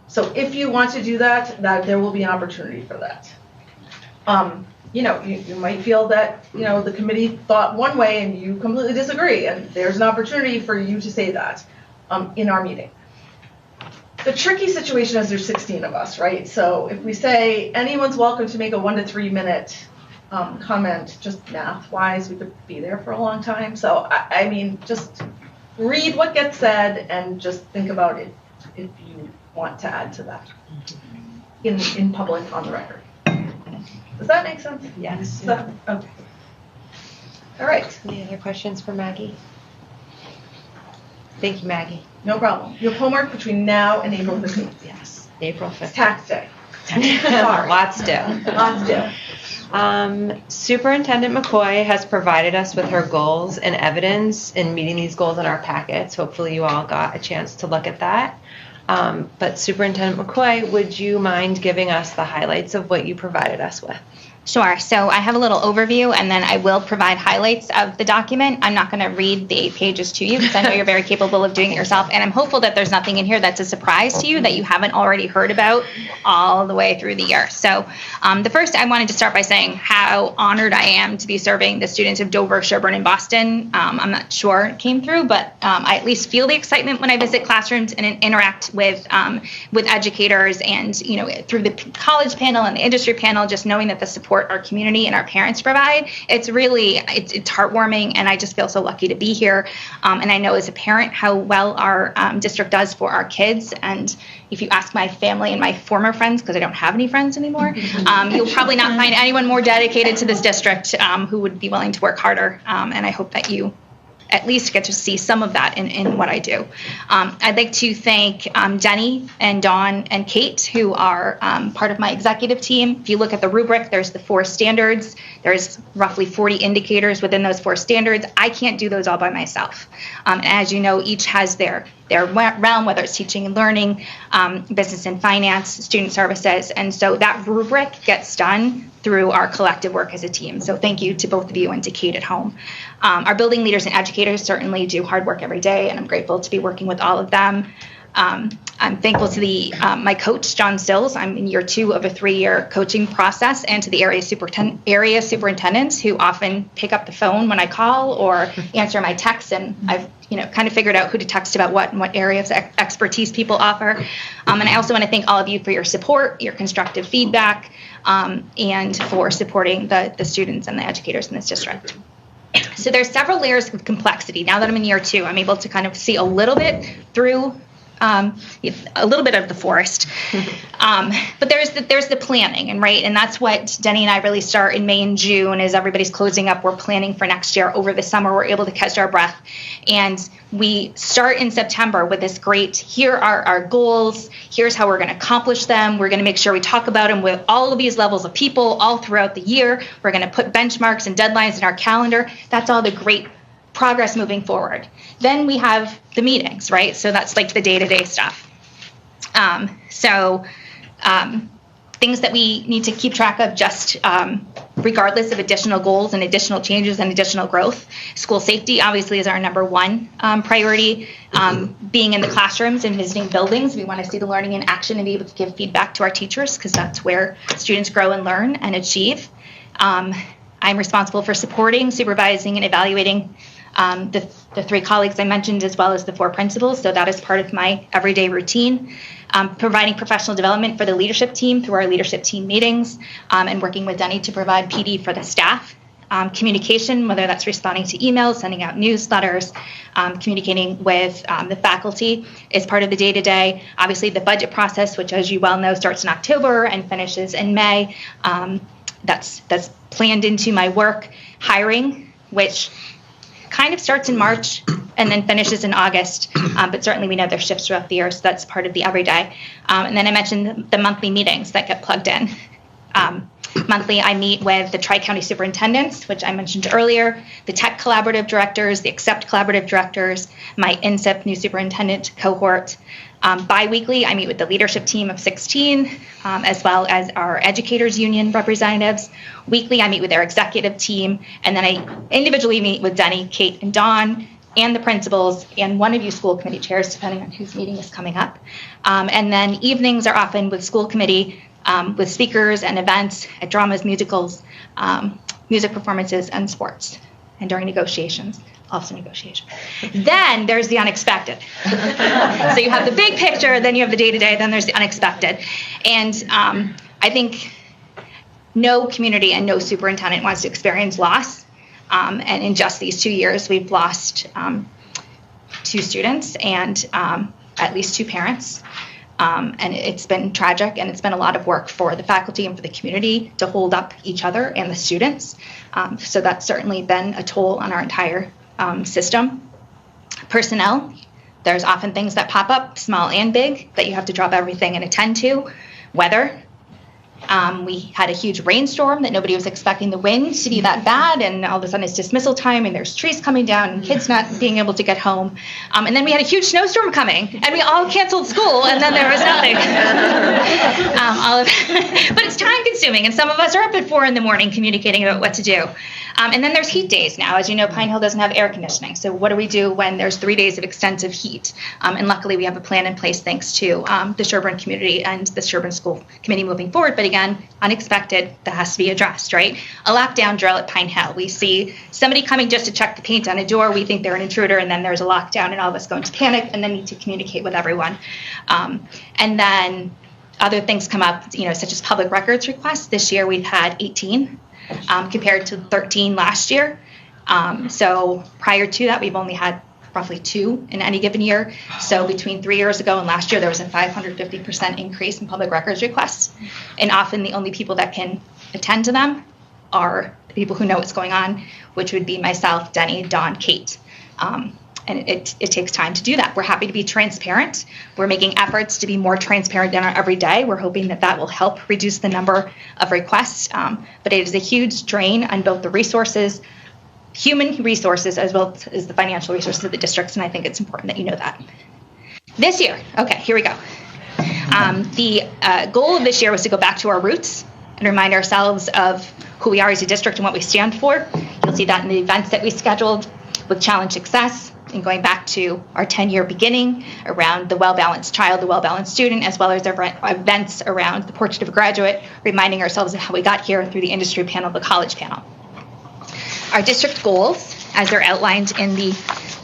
Speaker 6: So if you want to do that there will be an opportunity for that. You know, you might feel that, you know, the committee thought one way and you completely disagree, and there's an opportunity for you to say that in our meeting. The tricky situation is there's 16 of us, right? So if we say anyone's welcome to make a 1 to 3 minute comment, just math-wise, we could be there for a long time. So, I mean, just read what gets said and just think about it if you want to add to that in public on the record. Does that make sense?
Speaker 1: Yes.
Speaker 6: Okay. All right.
Speaker 1: Any other questions for Maggie? Thank you, Maggie.
Speaker 6: No problem. You have homework between now and April 15th.
Speaker 1: Yes, April 5th.
Speaker 6: It's tax day.
Speaker 1: Sorry. Lots to do.
Speaker 6: Lots to do.
Speaker 1: Superintendent McCoy has provided us with her goals and evidence in meeting these goals in our packets. Hopefully you all got a chance to look at that. But Superintendent McCoy, would you mind giving us the highlights of what you provided us with?
Speaker 2: Sure. So I have a little overview, and then I will provide highlights of the document. I'm not going to read the 8 pages to you because I know you're very capable of doing it yourself, and I'm hopeful that there's nothing in here that's a surprise to you that you haven't already heard about all the way through the year. So the first, I wanted to start by saying how honored I am to be serving the students of Dover-Sherborn in Boston. I'm not sure it came through, but I at least feel the excitement when I visit classrooms and interact with educators, and, you know, through the college panel and the industry panel, just knowing that the support our community and our parents provide, it's heartwarming, and I just feel so lucky to be here. And I know as a parent how well our district does for our kids. And if you ask my family and my former friends, because I don't have any friends anymore, you'll probably not find anyone more dedicated to this district who would be willing to work harder. And I hope that you at least get to see some of that in what I do. I'd like to thank Jenny and Dawn and Kate, who are part of my executive team. If you look at the rubric, there's the 4 standards. There's roughly 40 indicators within those 4 standards. I can't do those all by myself. As you know, each has their realm, whether it's teaching and learning, business and finance, student services. And so that rubric gets done through our collective work as a team. So thank you to both of you and to Kate at home. Our building leaders and educators certainly do hard work every day, and I'm grateful to be working with all of them. I'm thankful to my coach, John Stills. I'm in year 2 of a 3-year coaching process, and to the area superintendents who often pick up the phone when I call or answer my texts, and I've kind of figured out who to text about what and what areas of expertise people offer. And I also want to thank all of you for your support, your constructive feedback, and for supporting the students and the educators in this district. So there's several layers of complexity. Now that I'm in year 2, I'm able to kind of see a little bit through a little bit of the forest. But there's the planning, and that's what Denny and I really start in May and June. As everybody's closing up, we're planning for next year. Over the summer, we're able to catch our breath, and we start in September with this great, here are our goals, here's how we're going to accomplish them. We're going to make sure we talk about them with all of these levels of people all throughout the year. We're going to put benchmarks and deadlines in our calendar. That's all the great progress moving forward. Then we have the meetings, right? So that's like the day-to-day stuff. Things that we need to keep track of just regardless of additional goals and additional changes and additional growth. School safety obviously is our number 1 priority. Being in the classrooms and visiting buildings, we want to see the learning in action and be able to give feedback to our teachers, because that's where students grow and learn and achieve. I'm responsible for supporting, supervising, and evaluating the 3 colleagues I mentioned, as well as the 4 principals. So that is part of my everyday routine. Providing professional development for the leadership team through our leadership team meetings, and working with Denny to provide PD for the staff. Communication, whether that's responding to emails, sending out newsletters, communicating with the faculty, is part of the day-to-day. Obviously, the budget process, which, as you well know, starts in October and finishes in May. That's planned into my work. Hiring, which kind of starts in March and then finishes in August, but certainly we know there's shifts throughout the year, so that's part of the everyday. And then I mentioned the monthly meetings that get plugged in. Monthly, I meet with the Tri-County superintendents, which I mentioned earlier, the Tech Collaborative directors, the Accept Collaborative directors, my INSIP new superintendent cohort. Bi-weekly, I meet with the leadership team of 16, as well as our educators union representatives. Weekly, I meet with their executive team, and then I individually meet with Denny, Kate, and Dawn, and the principals, and one of you school committee chairs, depending on whose meeting is coming up. And then evenings are often with school committee, with speakers and events at dramas, musicals, music performances, and sports, and during negotiations. Also negotiation. Then there's the unexpected. So you have the big picture, then you have the day-to-day, then there's the unexpected. And I think no community and no superintendent wants to experience loss. And in just these 2 years, we've lost 2 students and at least 2 parents. And it's been tragic, and it's been a lot of work for the faculty and for the community to hold up each other and the students. So that's certainly been a toll on our entire system. Personnel, there's often things that pop up, small and big, that you have to drop everything and attend to. Weather. We had a huge rainstorm that nobody was expecting the wind to be that bad, and all of a sudden it's dismissal time and there's trees coming down and kids not being able to get home. And then we had a huge snowstorm coming and we all canceled school, and then there was nothing. But it's time consuming, and some of us are up at 4 a.m. communicating about what to do. And then there's heat days now. As you know, Pine Hill doesn't have air conditioning. So what do we do when there's 3 days of extensive heat? And luckily we have a plan in place thanks to the Sherborn community and the Sherborn School Committee moving forward. But again, unexpected, that has to be addressed, right? A lockdown drill at Pine Hill. We see somebody coming just to check the paint on a door. We think they're an intruder, and then there's a lockdown, and all of us go into panic and then need to communicate with everyone. And then other things come up, such as public records requests. This year we've had 18. Compared to 13 last year. So prior to that, we've only had roughly 2 in any given year. So between 3 years ago and last year, there was a 550% increase in public records requests. And often the only people that can attend to them are the people who know what's going on, which would be myself, Denny, Dawn, Kate. And it takes time to do that. We're happy to be transparent. We're making efforts to be more transparent in our everyday. We're hoping that will help reduce the number of requests. But it is a huge drain on both the resources, human resources, as well as the financial resources of the districts. And I think it's important that you know that. This year, okay, here we go. The goal of this year was to go back to our roots and remind ourselves of who we are as a district and what we stand for. You'll see that in the events that we scheduled with Challenge Success, and going back to our 10-year beginning around the well-balanced child, the well-balanced student, as well as our events around the Portrait of a Graduate, reminding ourselves of how we got here through the industry panel, the college panel. Our district goals, as they're outlined in the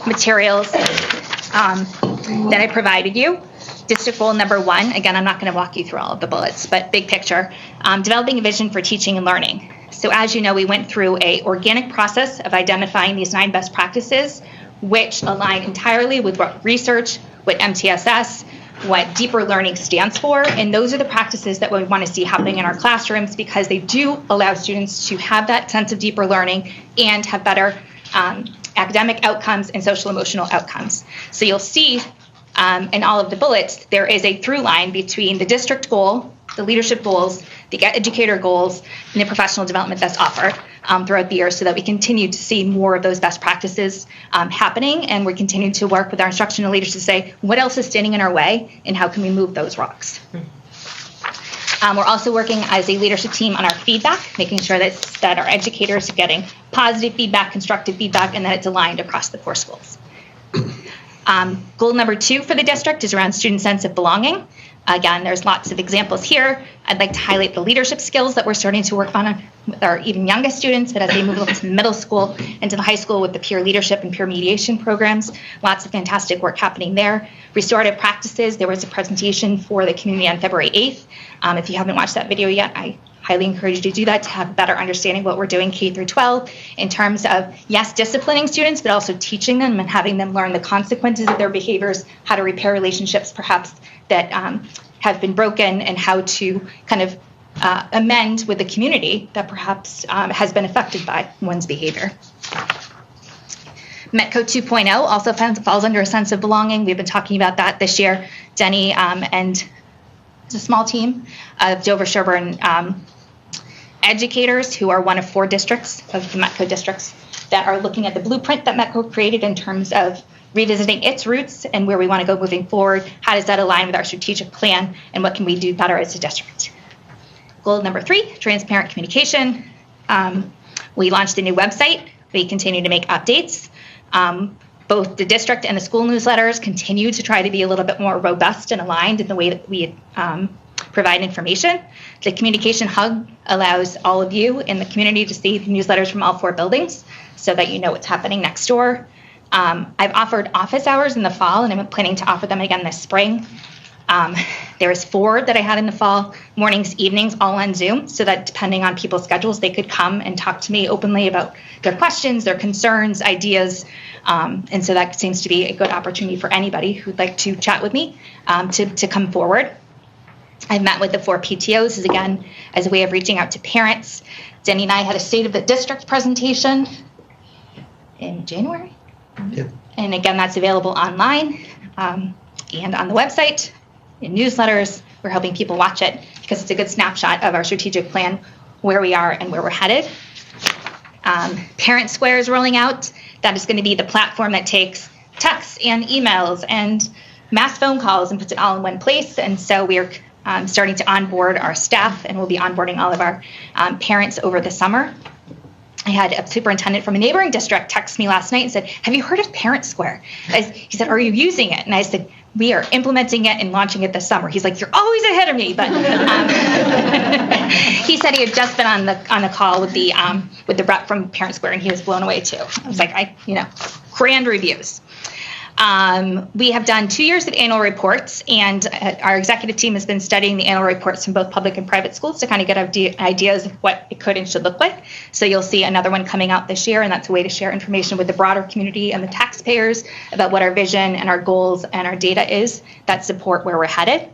Speaker 2: materials that I provided you. District goal number 1, again, I'm not going to walk you through all of the bullets, but big picture, developing a vision for teaching and learning. So as you know, we went through an organic process of identifying these 9 best practices, which align entirely with what research, what MTSS, what deeper learning stands for. And those are the practices that we want to see happening in our classrooms, because they do allow students to have that sense of deeper learning and have better academic outcomes and social emotional outcomes. So you'll see in all of the bullets, there is a through line between the district goal, the leadership goals, the educator goals, and the professional development that's offered throughout the year, so that we continue to see more of those best practices happening, and we're continuing to work with our instructional leaders to say, what else is standing in our way, and how can we move those rocks? We're also working as a leadership team on our feedback, making sure that our educators are getting positive feedback, constructive feedback, and that it's aligned across the 4 schools. Goal number 2 for the district is around student sense of belonging. Again, there's lots of examples here. I'd like to highlight the leadership skills that we're starting to work on with our even youngest students, but as they move up to the middle school and to the high school with the peer leadership and peer mediation programs, lots of fantastic work happening there. Restorative practices, there was a presentation for the community on February 8th. If you haven't watched that video yet, I highly encourage you to do that to have a better understanding of what we're doing K through 12 in terms of, yes, disciplining students, but also teaching them and having them learn the consequences of their behaviors, how to repair relationships perhaps that have been broken, and how to kind of amend with the community that perhaps has been affected by one's behavior. METCO 2.0 also falls under a sense of belonging. We've been talking about that this year. Denny and it's a small team of Dover-Sherborn educators who are one of 4 districts of the METCO districts that are looking at the blueprint that METCO created in terms of revisiting its roots and where we want to go moving forward. How does that align with our strategic plan, and what can we do better as a district? Goal number 3, transparent communication. We launched a new website. We continue to make updates. Both the district and the school newsletters continue to try to be a little bit more robust and aligned in the way that we provide information. The communication hub allows all of you in the community to see the newsletters from all 4 buildings so that you know what's happening next door. I've offered office hours in the fall, and I'm planning to offer them again this spring. There was 4 that I had in the fall, mornings, evenings, all on Zoom, so that depending on people's schedules, they could come and talk to me openly about their questions, their concerns, ideas. And so that seems to be a good opportunity for anybody who'd like to chat with me to come forward. I've met with the 4 PTOs, again, as a way of reaching out to parents. Denny and I had a State of the District presentation in January.
Speaker 4: Yep.
Speaker 2: And again, that's available online and on the website, in newsletters. We're helping people watch it because it's a good snapshot of our strategic plan, where we are and where we're headed. Parent Square is rolling out. That is going to be the platform that takes texts and emails and mass phone calls and puts it all in one place. And so we're starting to onboard our staff, and we'll be onboarding all of our parents over the summer. I had a superintendent from a neighboring district text me last night and said, "Have you heard of Parent Square?" He said, "Are you using it?" And I said, "We are implementing it and launching it this summer." He's like, "You're always ahead of me." But he said he had just been on the call with the rep from Parent Square, and he was blown away too. I was like, grand reviews. We have done 2 years of annual reports, and our executive team has been studying the annual reports from both public and private schools to kind of get ideas of what it could and should look like. So you'll see another one coming out this year, and that's a way to share information with the broader community and the taxpayers about what our vision and our goals and our data is that support where we're headed.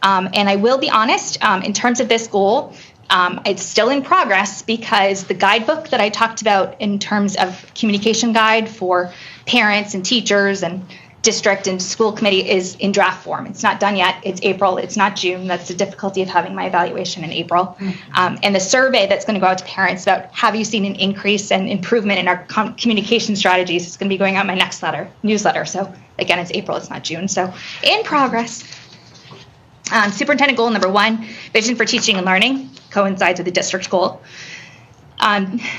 Speaker 2: And I will be honest, in terms of this goal, It's still in progress because the guidebook that I talked about in terms of communication guide for parents and teachers and district and school committee is in draft form. It's not done yet. It's April. It's not June. That's the difficulty of having my evaluation in April. And the survey that's going to go out to parents about have you seen an increase and improvement in our communication strategies is going to be going out in my next newsletter. So again, it's April. It's not June. So in progress. Superintendent goal number 1, vision for teaching and learning, coincides with the district goal.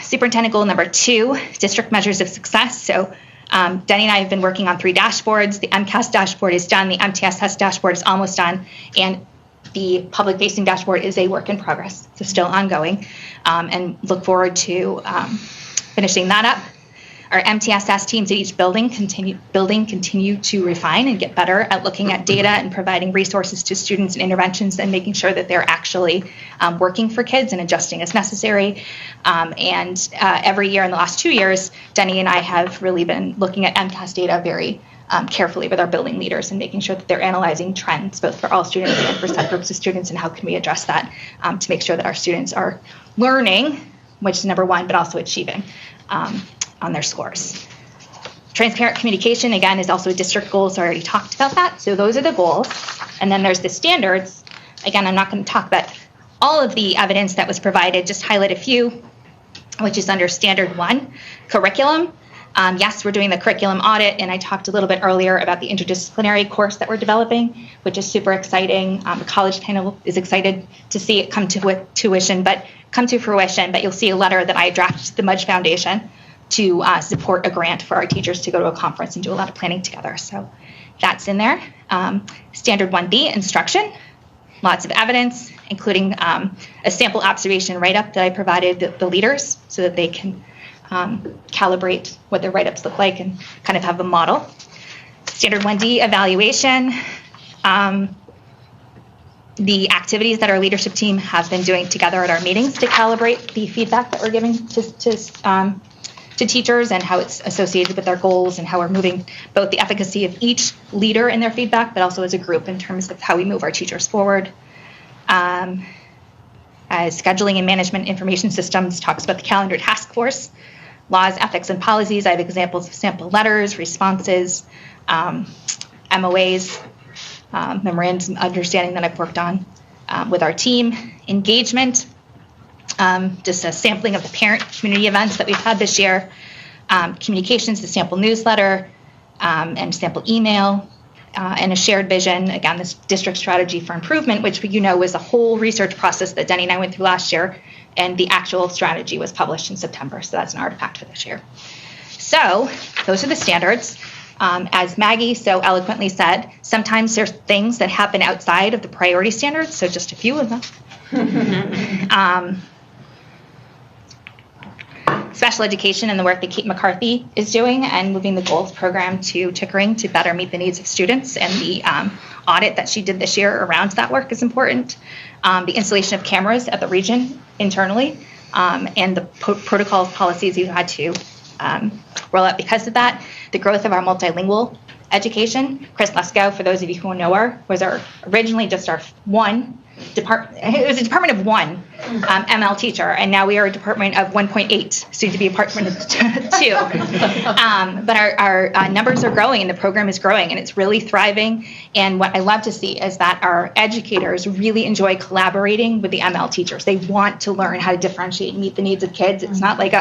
Speaker 2: Superintendent goal number 2, district measures of success. So Denny and I have been working on 3 dashboards. The MCAS dashboard is done. The MTSS dashboard is almost done. And the public-facing dashboard is a work in progress, so still ongoing. And look forward to finishing that up. Our MTSS teams at each building continue to refine and get better at looking at data and providing resources to students and interventions and making sure that they're actually working for kids and adjusting as necessary. And every year in the last 2 years, Denny and I have really been looking at MCAS data very carefully with our building leaders and making sure that they're analyzing trends, both for all students and for subgroups of students, and how can we address that to make sure that our students are learning, which is number 1, but also achieving on their scores. Transparent communication, again, is also a district goal, so I already talked about that. So those are the goals. And then there's the standards. Again, I'm not going to talk about all of the evidence that was provided, just highlight a few, which is under standard 1, curriculum. Yes, we're doing the curriculum audit, and I talked a little bit earlier about the interdisciplinary course that we're developing, which is super exciting. The college panel is excited to see it come to fruition, but you'll see a letter that I drafted to the Mudge Foundation to support a grant for our teachers to go to a conference and do a lot of planning together. So that's in there. Standard 1B, instruction. Lots of evidence, including a sample observation write-up that I provided the leaders so that they can calibrate what their write-ups look like and kind of have a model. Standard 1D, evaluation. The activities that our leadership team has been doing together at our meetings to calibrate the feedback that we're giving to teachers and how it's associated with our goals and how we're moving both the efficacy of each leader in their feedback, but also as a group in terms of how we move our teachers forward. As scheduling and management information systems talks about the calendar task force, laws, ethics, and policies. I have examples of sample letters, responses, MOAs, memorandums of understanding that I've worked on with our team. Engagement, just a sampling of the parent community events that we've had this year. Communications, the sample newsletter, and sample email, and a shared vision. Again, this district strategy for improvement, which was a whole research process that Denny and I went through last year, and the actual strategy was published in September, so that's an artifact for this year. So those are the standards. As Maggie so eloquently said, sometimes there's things that happen outside of the priority standards, so just a few of them. Special education and the work that Kate McCarthy is doing and moving the goals program to Chickering to better meet the needs of students, and the audit that she did this year around that work is important. The installation of cameras at the region internally, and the protocols, policies we've had to roll out because of that. The growth of our multilingual education. Chris Lesko, for those of you who know her, was originally just our one department. It was a department of 1 ML teacher, and now we are a department of 1.8, soon to be a department of 2. But our numbers are growing, and the program is growing, and it's really thriving. And what I love to see is that our educators really enjoy collaborating with the ML teachers. They want to learn how to differentiate and meet the needs of kids. It's not like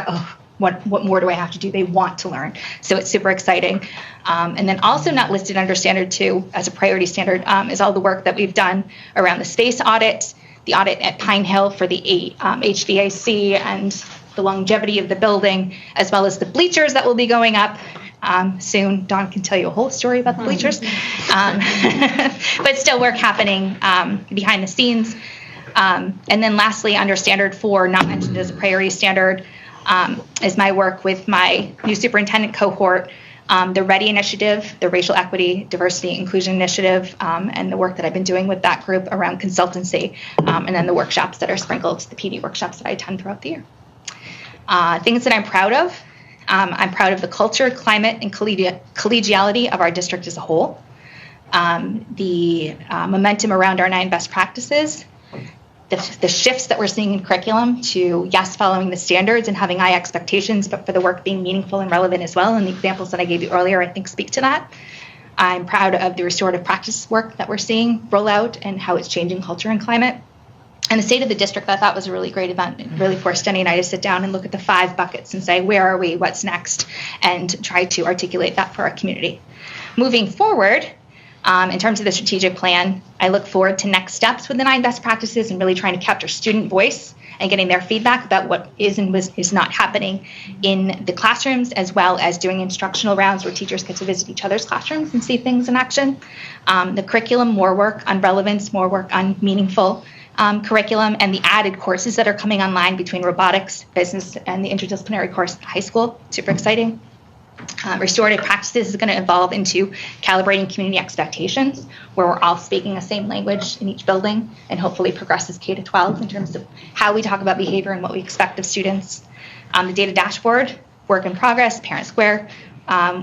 Speaker 2: what more do I have to do? They want to learn. So it's super exciting. And then also not listed under standard 2 as a priority standard is all the work that we've done around the space audit, the audit at Pine Hill for the HVAC and the longevity of the building, as well as the bleachers that will be going up soon. Dawn can tell you a whole story about the bleachers. But still work happening behind the scenes. And then lastly, under standard 4, not mentioned as a priority standard, is my work with my new superintendent cohort, the READY initiative, the Racial Equity, Diversity, Inclusion initiative, and the work that I've been doing with that group around consultancy, and then the workshops that are sprinkled, the PD workshops that I attend throughout the year. Things that I'm proud of. I'm proud of the culture, climate, and collegiality of our district as a whole. The momentum around our 9 best practices. the shifts that we're seeing in curriculum to, yes, following the standards and having high expectations, but for the work being meaningful and relevant as well. And the examples that I gave you earlier, I think, speak to that. I'm proud of the restorative practice work that we're seeing roll out and how it's changing culture and climate. And the state of the district, I thought, was a really great event. It really forced Denny and I to sit down and look at the 5 buckets and say, where are we, what's next, and try to articulate that for our community. Moving forward, in terms of the strategic plan, I look forward to next steps with the 9 best practices and really trying to capture student voice and getting their feedback about what is and is not happening in the classrooms, as well as doing instructional rounds where teachers get to visit each other's classrooms and see things in action. The curriculum, more work on relevance, more work on meaningful curriculum, and the added courses that are coming online between robotics, business, and the interdisciplinary course in high school. Super exciting. Restorative practices is going to evolve into calibrating community expectations, where we're all speaking the same language in each building, and hopefully progresses K to 12 in terms of how we talk about behavior and what we expect of students. The data dashboard, work in progress, Parent Square.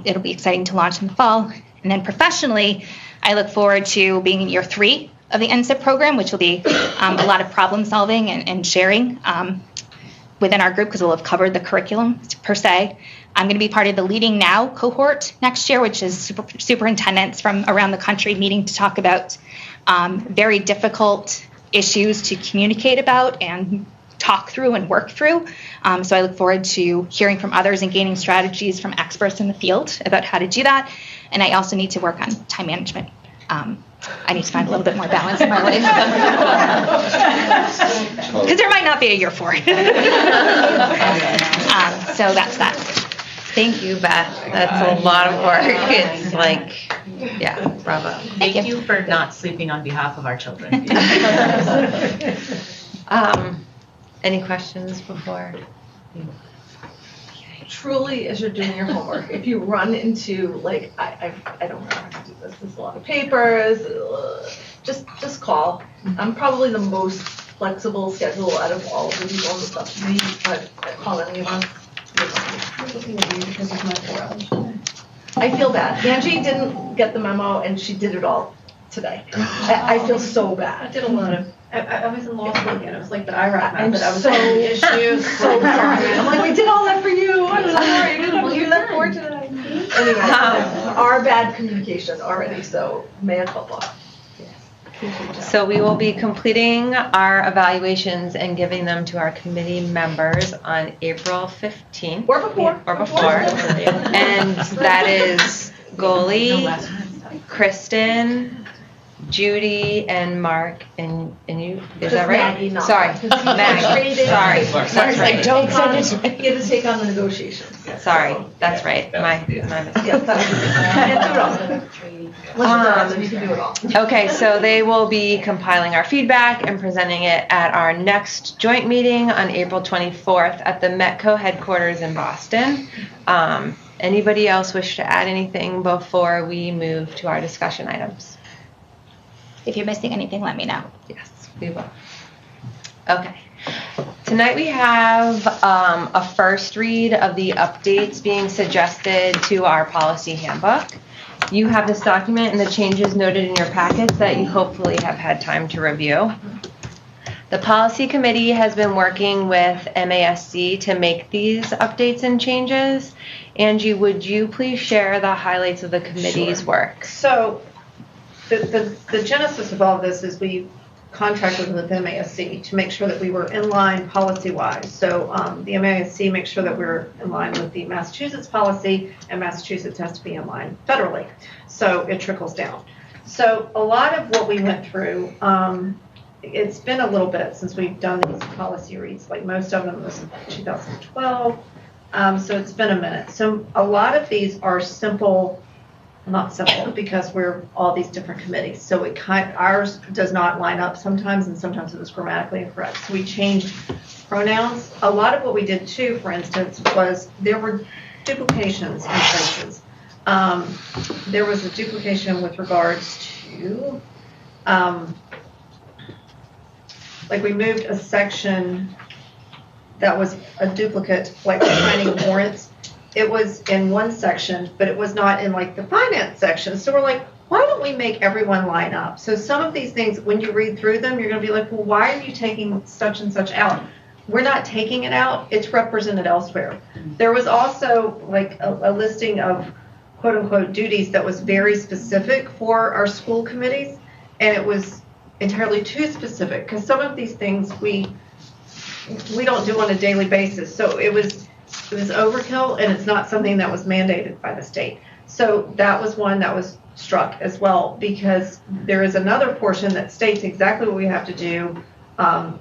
Speaker 2: It'll be exciting to launch in the fall. And then professionally, I look forward to being in year 3 of the NSIP program, which will be a lot of problem solving and sharing within our group, because we'll have covered the curriculum per se. I'm going to be part of the Leading Now cohort next year, which is superintendents from around the country meeting to talk about very difficult issues to communicate about and talk through and work through. So I look forward to hearing from others and gaining strategies from experts in the field about how to do that. And I also need to work on time management. I need to find a little bit more balance in my life. Because there might not be a year 4. So that's that.
Speaker 1: Thank you, Beth. That's a lot of work. It's like, yeah, bravo.
Speaker 8: Thank you for not sleeping on behalf of our children.
Speaker 1: Any questions before?
Speaker 6: Truly, as you're doing your homework, if you run into, like, I don't know how to do this. There's a lot of papers. Just call. I'm probably the most flexible schedule out of all of the people on the subcommittee, but call any of us.
Speaker 5: Because of my 4 hours.
Speaker 6: I feel bad. Angie didn't get the memo, and she did it all today. I feel so
Speaker 3: I
Speaker 6: bad.
Speaker 3: did a lot of, I was in law school again, it was like the IRAP
Speaker 6: I'm
Speaker 3: method, I was
Speaker 6: so-
Speaker 3: having issues.
Speaker 6: So sorry. I'm like, we did all that for you. I'm sorry. You didn't do that for today. Anyway, our bad communication already, so mea culpa.
Speaker 1: So we will be completing our evaluations and giving them to our committee members on April 15th.
Speaker 6: Or before.
Speaker 1: And that is Goalie, Kristen, Judy, and Mark, and you. Is that right?
Speaker 6: Maggie, not
Speaker 1: Sorry,
Speaker 6: Mark, 'cause he
Speaker 1: Maggie.
Speaker 6: traded.
Speaker 1: Sorry, that's right.
Speaker 6: Don't send it to me. He had to take on the negotiations.
Speaker 1: Sorry, that's right. My mistake.
Speaker 6: Yes, can't do it all. You can do it all.
Speaker 1: Okay, so they will be compiling our feedback and presenting it at our next joint meeting on April 24th at the Metco headquarters in Boston. Anybody else wish to add anything before we move to our discussion items?
Speaker 2: If you're missing anything, let me know.
Speaker 1: Yes, we will. Okay. Tonight we have a first read of the updates being suggested to our policy handbook. You have this document and the changes noted in your packets that you hopefully have had time to review. The policy committee has been working with MASC to make these updates and changes. Angie, would you please share the highlights of the committee's work?
Speaker 9: So the genesis of all this is we contracted with MASC to make sure that we were in line policy-wise. So the MASC makes sure that we're in line with the Massachusetts policy, and Massachusetts has to be in line federally. So it trickles down. So a lot of what we went through, it's been a little bit since we've done these policy reads. Like most of them was 2012. So it's been a minute. So a lot of these are simple. Not simple because we're all these different committees. So ours does not line up sometimes, and sometimes it was grammatically incorrect. So we changed pronouns. A lot of what we did too, for instance, was there were duplications in places. There was a duplication with regards to, like we moved a section that was a duplicate, like signing warrants. It was in one section, but it was not in like the finance section. So we're like, why don't we make everyone line up? So some of these things, when you read through them, you're going to be like, well, why are you taking such and such out? We're not taking it out. It's represented elsewhere. There was also like a listing of quote unquote duties that was very specific for our school committees. And it was entirely too specific because some of these things we don't do on a daily basis. So it was overkill, and it's not something that was mandated by the state. So that was one that was struck as well, because there is another portion that states exactly what we have to do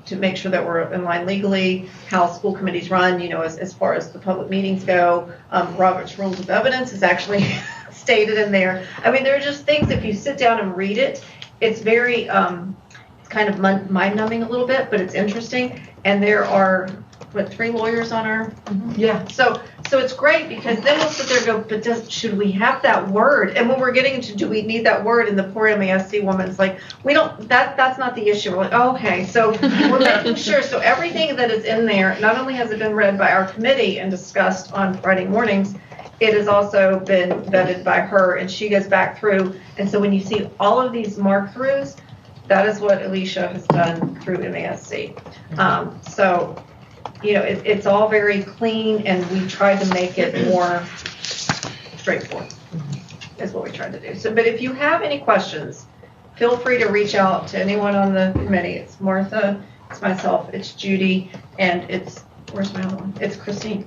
Speaker 9: to make sure that we're in line legally, how school committees run, as far as the public meetings go. Robert's Rules of Evidence is actually stated in there. I mean, there are just things, if you sit down and read it, it's very, it's kind of mind-numbing a little bit, but it's interesting. And there are, 3 lawyers on our,
Speaker 5: Yeah.
Speaker 9: So it's great, because then we'll sit there and go, but should we have that word? And when we're getting into, do we need that word? And the poor MASC woman's like, we don't, that's not the issue. We're like, oh, okay. So we're making sure. So everything that is in there, not only has it been read by our committee and discussed on Friday mornings, it has also been vetted by her, and she goes back through. And so when you see all of these mark-throughs, that is what Alicia has done through MASC. So, it's all very clean, and we tried to make it more straightforward, is what we tried to do. So, but if you have any questions, feel free to reach out to anyone on the committee. It's Martha, it's myself, it's Judy, and where's my other one? It's Christine.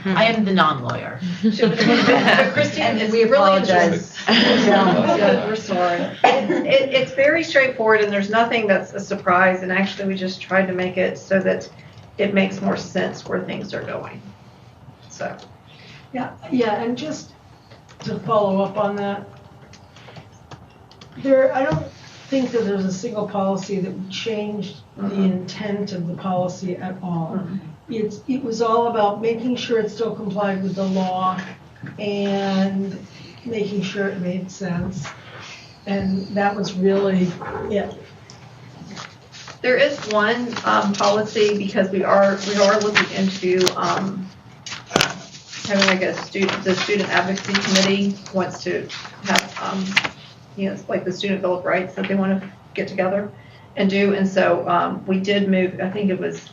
Speaker 8: I am the non-lawyer.
Speaker 9: But Christine is really interesting. Yeah, we're sorry. It's very straightforward, and there's nothing that's a surprise. And actually, we just tried to make it so that it makes more sense where things are going. So.
Speaker 5: Yeah, and just to follow up on that, I don't think that there's a single policy that would change the intent of the policy at all. It was all about making sure it still complied with the law and making sure it made sense. And that was really it.
Speaker 9: There is one policy, because we are looking into having like the student advocacy committee wants to have it's like the student bill of rights that they want to get together and do. And so we did move. I think it was.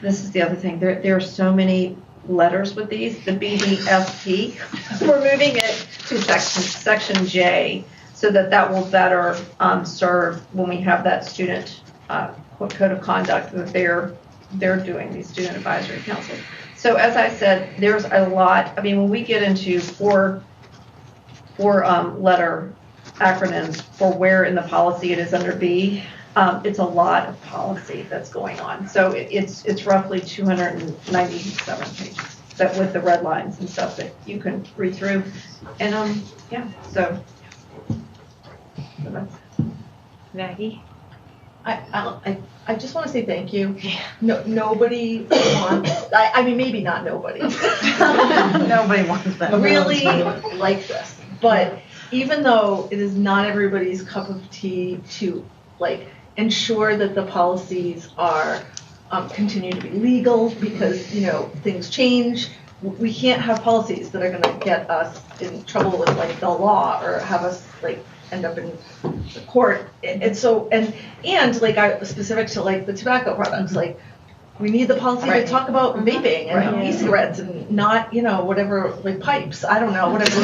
Speaker 9: This is the other thing. There are so many letters with these. The BDSP. We're moving it to section J, so that will better serve when we have that student code of conduct that they're doing, these student advisory councils. So as I said, there's a lot. I mean, when we get into four letter acronyms for where in the policy it is under B, it's a lot of policy that's going on. So it's roughly 297 pages that with the red lines and stuff that you can read through. And so that's
Speaker 6: Maggie? I just want to say thank you. No, nobody wants, I mean, maybe not nobody.
Speaker 9: nobody wants that.
Speaker 6: Really like this. But even though it is not everybody's cup of tea to ensure that the policies are continue to be legal, because things change. We can't have policies that are going to get us in trouble with the law, or have us end up in the court. It's so and I specific to the tobacco products. We need the policy to talk about vaping and e-cigarettes and not whatever pipes. I don't know whatever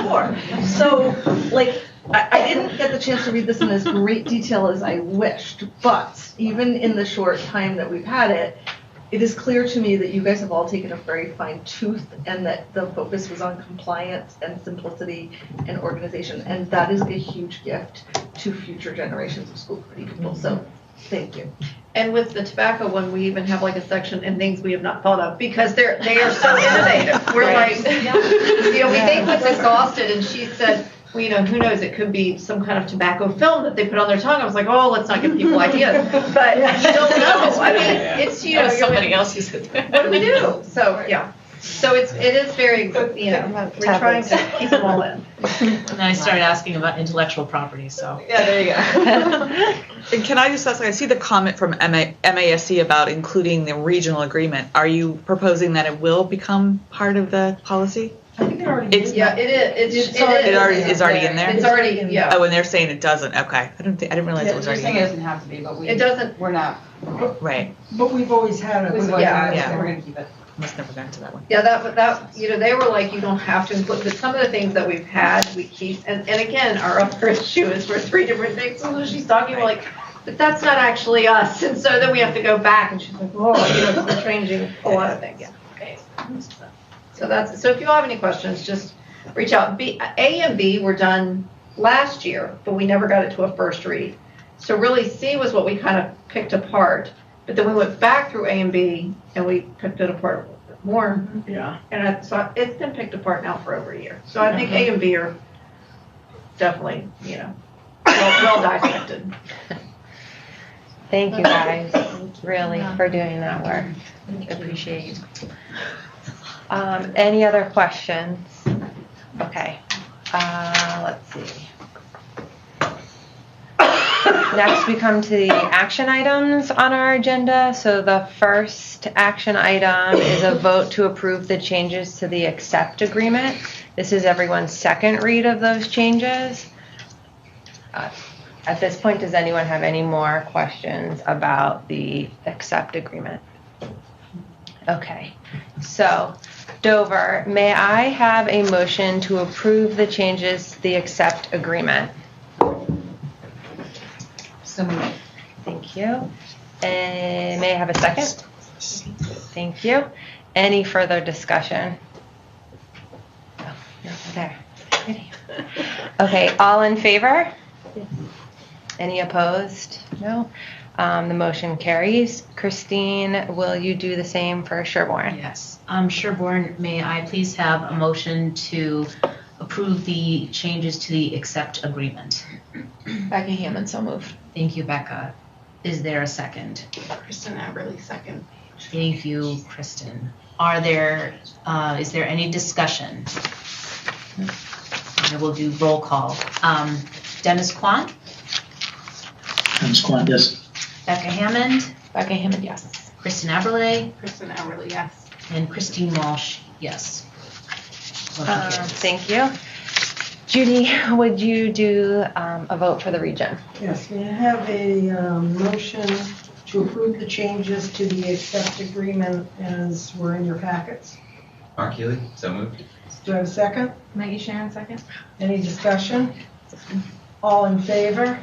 Speaker 6: before. So I didn't get the chance to read this in as great detail as I wished, but even in the short time that we've had it, it is clear to me that you guys have all taken a very fine tooth, and that the focus was on compliance and simplicity and organization, and that is a huge gift to future generations of school committee people. So thank you.
Speaker 9: And with the tobacco one, we even have a section in things we have not thought of, because they are so innovative. We're we think what's exhausted, and she said, well, who knows, it could be some kind of tobacco film that they put on their tongue. I was like, oh, let's not give people ideas. But you don't know. I mean, it's,
Speaker 8: somebody else who said that.
Speaker 9: What do we do? So, yeah. So it is very, we're trying to keep them all in.
Speaker 8: And then I started asking about intellectual property, so.
Speaker 9: Yeah, there you go.
Speaker 10: And can I just ask, I see the comment from MASC about including the regional agreement. Are you proposing that it will become part of the policy?
Speaker 5: I think it already
Speaker 10: It's
Speaker 5: in
Speaker 6: Yeah,
Speaker 5: there.
Speaker 6: it is.
Speaker 5: It's already-
Speaker 10: It already is already in there?
Speaker 6: It's already, yeah.
Speaker 10: Oh, and they're saying it doesn't. Okay. I didn't realize it was
Speaker 7: They're
Speaker 10: already in
Speaker 7: saying it
Speaker 10: there.
Speaker 7: doesn't have to be, but
Speaker 6: It doesn't,
Speaker 7: we're not.
Speaker 10: Right.
Speaker 5: But we've always had it.
Speaker 7: We've
Speaker 6: Yeah.
Speaker 7: always-
Speaker 10: Yeah.
Speaker 7: We're gonna keep it.
Speaker 10: Must never gotten to that one.
Speaker 6: yeah, that, you know, they were like, you don't have to include, but some of the things that we've had, we keep, and again, our other issue is for 3 different things, so she's talking, we're like, but that's not actually us, and so then we have to go back, and she's like, oh, you know, 'cause we're changing a lot of things. Okay. So if you have any questions, just reach out. A and B were done last year, but we never got it to a first read. So really C was what we kind of picked apart, but then we went back through A and B and we picked it apart a little bit more.
Speaker 5: Yeah.
Speaker 6: And so it's been picked apart now for over a year. So I think A and B are definitely, you know, well dissected.
Speaker 1: Thank you guys, really, for doing that work. Appreciate it. Any other questions? Okay, let's see. Next, we come to the action items on our agenda. So the first action item is a vote to approve the changes to the accept agreement. This is everyone's second read of those changes. At this point, does anyone have any more questions about the accept agreement? Okay, so Dover, may I have a motion to approve the changes to the accept agreement?
Speaker 7: So moved.
Speaker 1: Thank you. And may I have a second? Thank you. Any further discussion? Oh, no, there. Okay, all in favor? Any opposed? No. The motion carries. Christine, will you do the same for Sherborn?
Speaker 8: Yes. Sherborn, may I please have a motion to approve the changes to the accept agreement?
Speaker 6: Becky Hammond, so moved.
Speaker 8: Thank you, Becca. Is there a second?
Speaker 6: Kristen Aberly, second.
Speaker 8: Thank you, Kristen. Is there any discussion? I will do roll call. Dennis Kwan?
Speaker 11: Dennis Kwan, yes.
Speaker 8: Becca Hammond?
Speaker 6: Becca Hammond, yes.
Speaker 8: Kristen Aberle?
Speaker 6: Kristen Aberly, yes.
Speaker 8: And Christine Walsh, yes. Motion carries.
Speaker 1: Thank you. Judy, would you do a vote for the region?
Speaker 5: Yes, we have a motion to approve the changes to the accept agreement as were in your packets.
Speaker 12: Mark Healy, so moved.
Speaker 5: Do I have a second?
Speaker 6: Maggie Sharon, second.
Speaker 5: Any discussion? All in favor?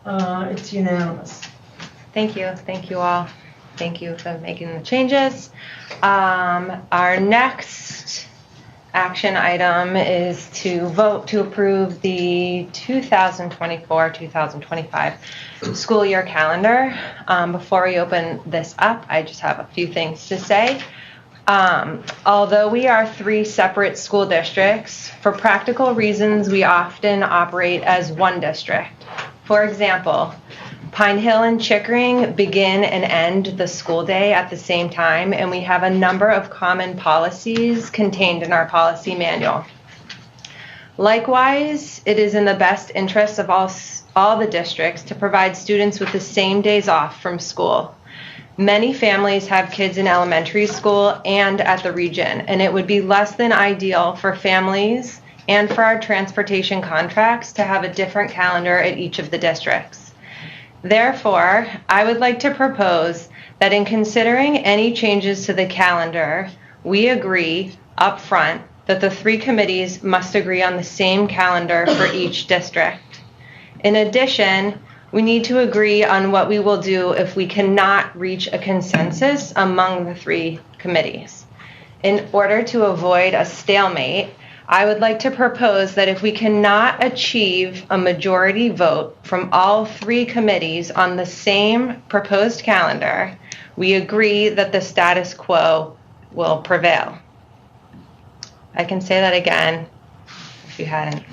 Speaker 5: It's unanimous.
Speaker 1: Thank you. Thank you all. Thank you for making the changes. Our next action item is to vote to approve the 2024-2025 school year calendar. Before we open this up, I just have a few things to say. Although we are 3 separate school districts, for practical reasons, we often operate as one district. For example, Pine Hill and Chickering begin and end the school day at the same time, and we have a number of common policies contained in our policy manual. Likewise, it is in the best interest of all the districts to provide students with the same days off from school. Many families have kids in elementary school and at the region, and it would be less than ideal for families and for our transportation contracts to have a different calendar at each of the districts. Therefore, I would like to propose that in considering any changes to the calendar, we agree up front that the 3 committees must agree on the same calendar for each district. In addition, we need to agree on what we will do if we cannot reach a consensus among the 3 committees. In order to avoid a stalemate, I would like to propose that if we cannot achieve a majority vote from all 3 committees on the same proposed calendar, we agree that the status quo will prevail. I can say that again if you hadn't.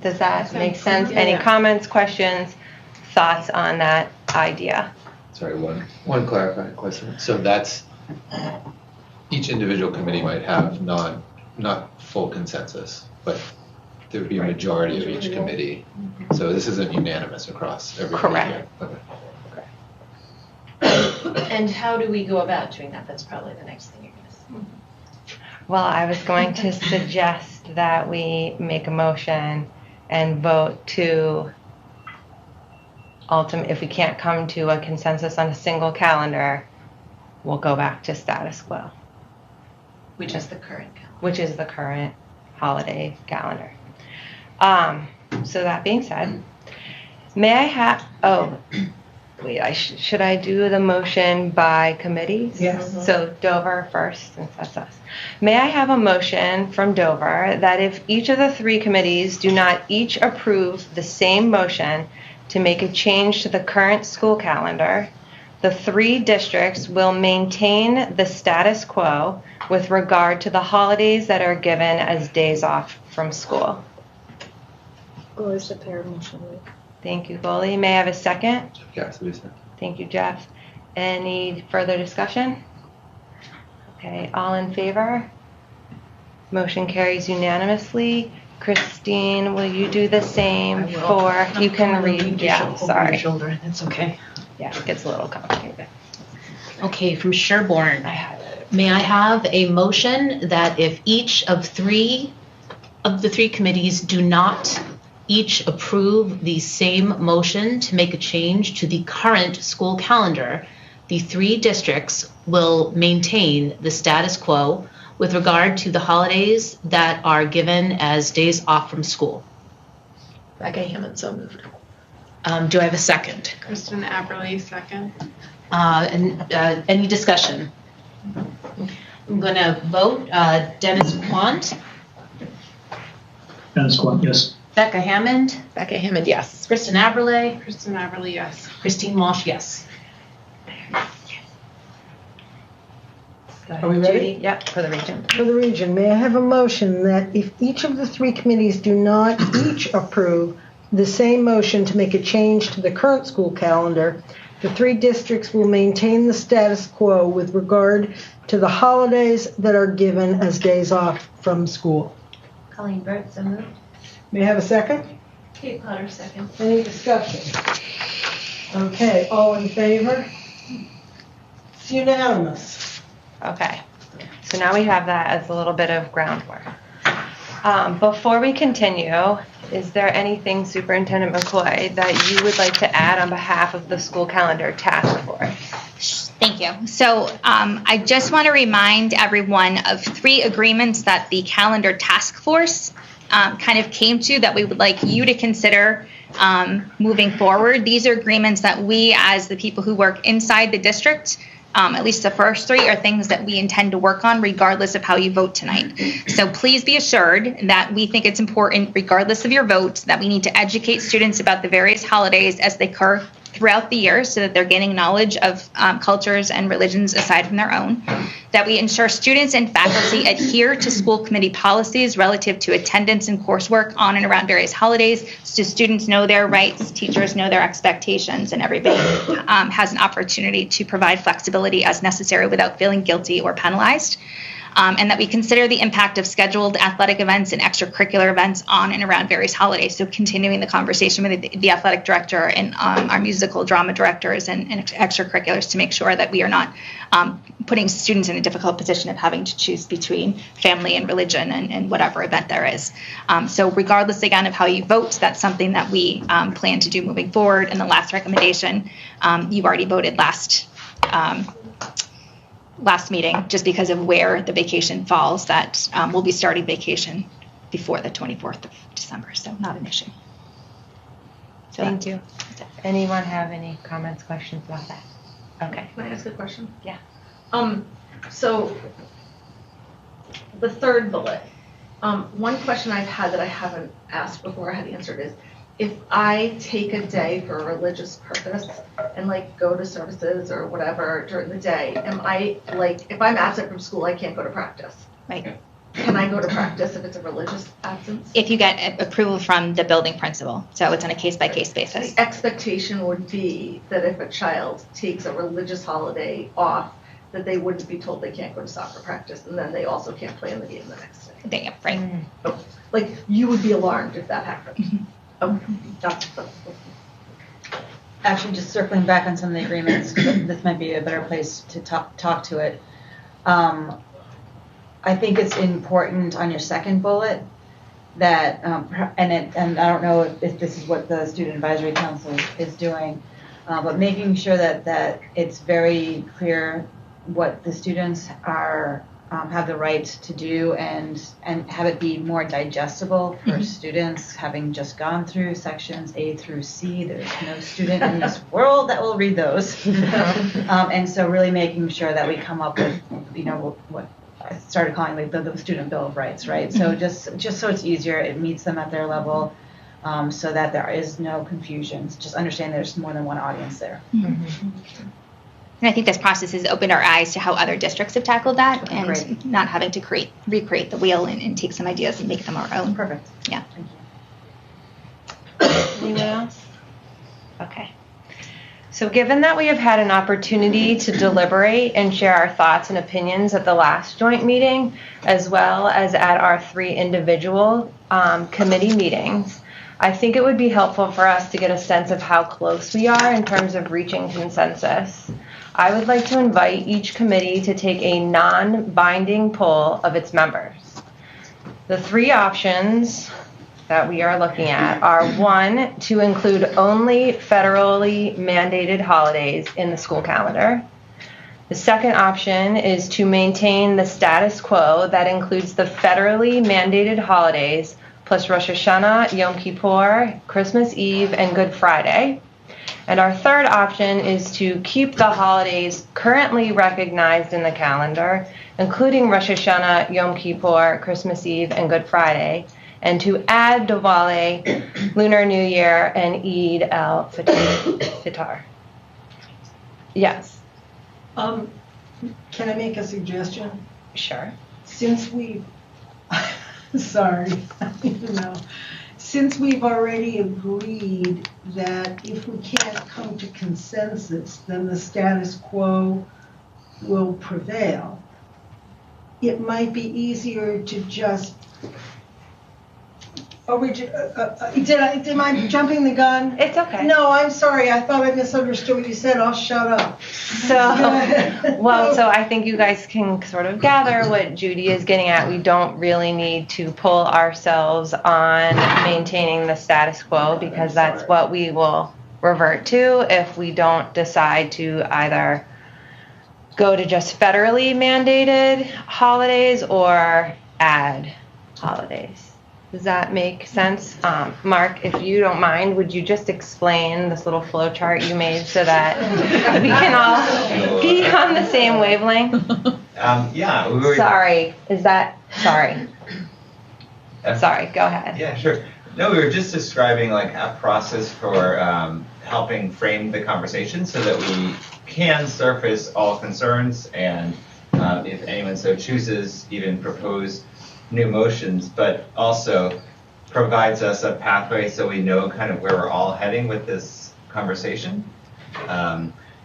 Speaker 1: Does that make sense? Any comments, questions, thoughts on that idea?
Speaker 12: Sorry, one clarifying question. So that's, each individual committee might have not full consensus, but there would be a majority of each committee. So this isn't unanimous across every
Speaker 1: Correct.
Speaker 12: committee. Okay.
Speaker 8: And how do we go about doing that? That's probably the next thing you're going to say.
Speaker 1: Well, I was going to suggest that we make a motion and vote to if we can't come to a consensus on a single calendar, we'll go back to status quo,
Speaker 8: Which is the current calendar.
Speaker 1: which is the current holiday calendar. So that being said, may I have, should I do the motion by committees?
Speaker 5: Yes.
Speaker 1: So Dover first, since that's us. May I have a motion from Dover that if each of the three committees do not each approve the same motion to make a change to the current school calendar, the three districts will maintain the status quo with regard to the holidays that are given as days off from school. Thank you, Goalie. May I have a second?
Speaker 12: Cassidy said.
Speaker 1: Thank you, Jeff. Any further discussion? Okay, all in favor? Motion carries unanimously. Christine, will you do the same for, you can read, yeah, sorry.
Speaker 8: Shoulder, that's okay.
Speaker 1: Yeah, it gets a little complicated.
Speaker 8: Okay, from Sherborn, may I have a motion that if each of the three committees do not each approve the same motion to make a change to the current school calendar, the three districts will maintain the status quo with regard to the holidays that are given as days off from school.
Speaker 6: Becca Hammond, so moved.
Speaker 8: Do I have a second?
Speaker 13: Kristen Aberle, second.
Speaker 8: Any discussion? I'm going to vote. Dennis Quant,
Speaker 11: Dennis Quant, yes.
Speaker 8: Becca Hammond,
Speaker 6: Becca Hammond, yes.
Speaker 8: Kristen Aberle,
Speaker 13: Kristen Aberle, yes.
Speaker 8: Christine Walsh, yes.
Speaker 5: Are we ready?
Speaker 1: Judy? Yep, for the region.
Speaker 5: For the region, may I have a motion that if each of the three committees do not each approve the same motion to make a change to the current school calendar, the three districts will maintain the status quo with regard to the holidays that are given as days off from school.
Speaker 9: Colleen Burt, so moved.
Speaker 5: May I have a second?
Speaker 9: Kate Potter, second.
Speaker 5: Any discussion? Okay, all in favor? It's unanimous.
Speaker 1: Okay, so now we have that as a little bit of groundwork. Before we continue, is there anything, Superintendent McCoy, that you would like to add on behalf of the school calendar task force?
Speaker 2: Thank you. So I just want to remind everyone of 3 agreements that the calendar task force kind of came to that we would like you to consider moving forward. These are agreements that we, as the people who work inside the district, at least the first 3 are things that we intend to work on regardless of how you vote tonight. So please be assured that we think it's important, regardless of your vote, that we need to educate students about the various holidays as they occur throughout the year so that they're gaining knowledge of cultures and religions aside from their own, that we ensure students and faculty adhere to school committee policies relative to attendance and coursework on and around various holidays so students know their rights, teachers know their expectations, and everybody has an opportunity to provide flexibility as necessary without feeling guilty or penalized. And that we consider the impact of scheduled athletic events and extracurricular events on and around various holidays. So continuing the conversation with the athletic director and our musical drama directors and extracurriculars to make sure that we are not putting students in a difficult position of having to choose between family and religion and whatever event there is. So regardless, again, of how you vote, that's something that we plan to do moving forward. And the last recommendation, you already voted last meeting, just because of where the vacation falls, that we'll be starting vacation before the 24th of December, so not an issue. So
Speaker 1: Thank you. Anyone have any comments, questions about that? Okay.
Speaker 6: Can I ask a question?
Speaker 1: Yeah.
Speaker 6: So the third bullet, one question I've had that I haven't asked before I had answered is, if I take a day for a religious purpose and like go to services or whatever during the day, am I like, if I'm absent from school, I can't go to practice?
Speaker 2: Right.
Speaker 6: Can I go to practice if it's a religious absence?
Speaker 2: If you get approval from the building principal, so it's on a case-by-case basis.
Speaker 6: The expectation would be that if a child takes a religious holiday off, that they wouldn't be told they can't go to soccer practice, and then they also can't play in the game the next day.
Speaker 2: Right.
Speaker 6: Oh, like, you would be alarmed if that happened.
Speaker 2: Mm-hmm.
Speaker 7: Actually, just circling back on some of the agreements, this might be a better place to talk to it. I think it's important on your second bullet that, and I don't know if this is what the Student Advisory Council is doing, but making sure that it's very clear what the students are have the right to do and have it be more digestible for students having just gone through sections A through C. There's no student in this world that will read those. And so really making sure that we come up with, what I started calling the Student Bill of Rights, right? So just so it's easier, it meets them at their level, so that there is no confusion. Just understand there's more than one audience there.
Speaker 2: And I think this process has opened our eyes to how other districts have tackled that and not having to recreate the wheel and take some ideas and make them our own.
Speaker 7: Perfect.
Speaker 2: Yeah.
Speaker 7: Thank you.
Speaker 1: Anyone else? Okay. So given that we have had an opportunity to deliberate and share our thoughts and opinions at the last joint meeting, as well as at our 3 individual committee meetings, I think it would be helpful for us to get a sense of how close we are in terms of reaching consensus. I would like to invite each committee to take a non-binding poll of its members. The 3 options that we are looking at are: 1, to include only federally mandated holidays in the school calendar. The second option is to maintain the status quo that includes the federally mandated holidays plus Rosh Hashanah, Yom Kippur, Christmas Eve, and Good Friday. And our third option is to keep the holidays currently recognized in the calendar, including Rosh Hashanah, Yom Kippur, Christmas Eve, and Good Friday, and to add Diwali, Lunar New Year, and Eid al-Fitr. Yes.
Speaker 5: Can I make a suggestion?
Speaker 1: Sure.
Speaker 5: Since we've, sorry, since we've already agreed that if we can't come to consensus, then the status quo will prevail, it might be easier to just am I jumping the gun?
Speaker 1: It's okay.
Speaker 5: No, I'm sorry. I thought I misunderstood what you said. I'll shut up.
Speaker 1: So I think you guys can sort of gather what Judy is getting at. We don't really need to pull ourselves on maintaining the status quo, because that's what we will revert to if we don't decide to either go to just federally mandated holidays or add holidays. Does that make sense? Mark, if you don't mind, would you just explain this little flow chart you made so that we can all be on the same wavelength?
Speaker 14: Yeah. We were,
Speaker 1: sorry, go ahead.
Speaker 14: Yeah, sure. No, we were just describing like a process for helping frame the conversation so that we can surface all concerns and if anyone so chooses, even propose new motions, but also provides us a pathway so we know kind of where we're all heading with this conversation.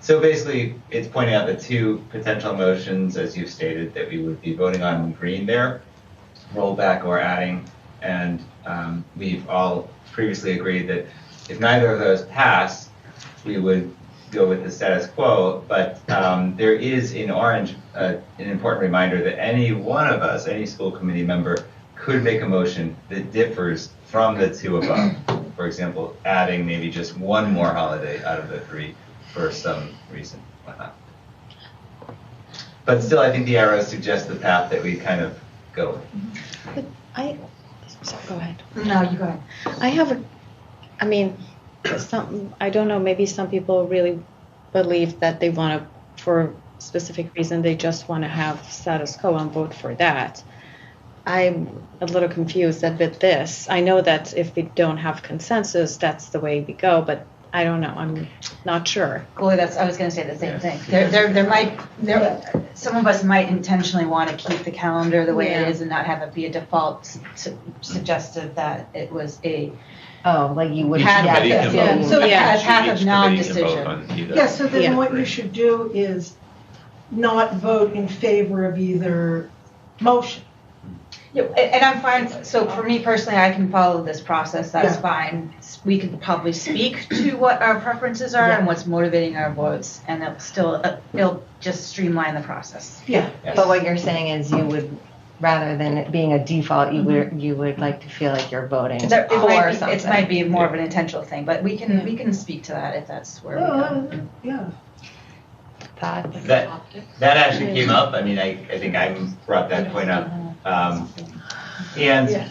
Speaker 14: So basically, it's pointing out the 2 potential motions, as you've stated, that we would be voting on in green there, rollback or adding, and we've all previously agreed that if neither of those pass, we would go with the status quo, but there is in orange an important reminder that any one of us, any school committee member, could make a motion that differs from the 2 above. For example, adding maybe just 1 more holiday out of the 3 for some reason, whatnot. But still, I think the arrows suggest the path that we kind of go with.
Speaker 15: But go ahead.
Speaker 7: No, you go ahead.
Speaker 15: I don't know, maybe some people really believe that they want to, for a specific reason, they just want to have status quo and vote for that. I'm a little confused with this. I know that if we don't have consensus, that's the way we go, but I don't know. I'm not sure.
Speaker 7: Well, I was going to say the same thing. Some of us might intentionally want to keep the calendar the way it is and not have it be a default suggestive that it was a like you would have a path of non-decision.
Speaker 5: Yeah, so then what you should do is not vote in favor of either motion.
Speaker 7: Yeah, and I'm fine. So for me personally, I can follow this process. That's fine. We could probably speak to what our preferences are and what's motivating our votes, and it'll just streamline the process.
Speaker 1: Yeah. But what you're saying is you would rather than it being a default, you would like to feel like you're voting
Speaker 7: It
Speaker 1: for something.
Speaker 7: It might be more of an intentional thing, but we can speak to that if that's where we go.
Speaker 5: Yeah.
Speaker 1: Thoughts?
Speaker 14: That actually came up. I mean, I think I brought that point up. And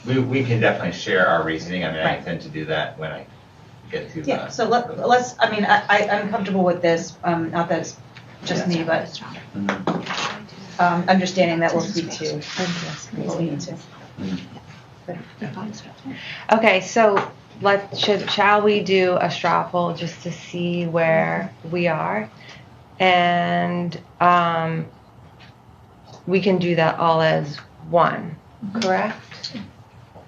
Speaker 14: we can definitely share our reasoning. I mean, I intend to do that when I get to.
Speaker 7: Yeah, so let's, I mean, I'm comfortable with this, not that it's just me, but understanding that we'll speak to what we need to.
Speaker 1: Okay, so shall we do a straw poll just to see where we are? And we can do that all as one, correct?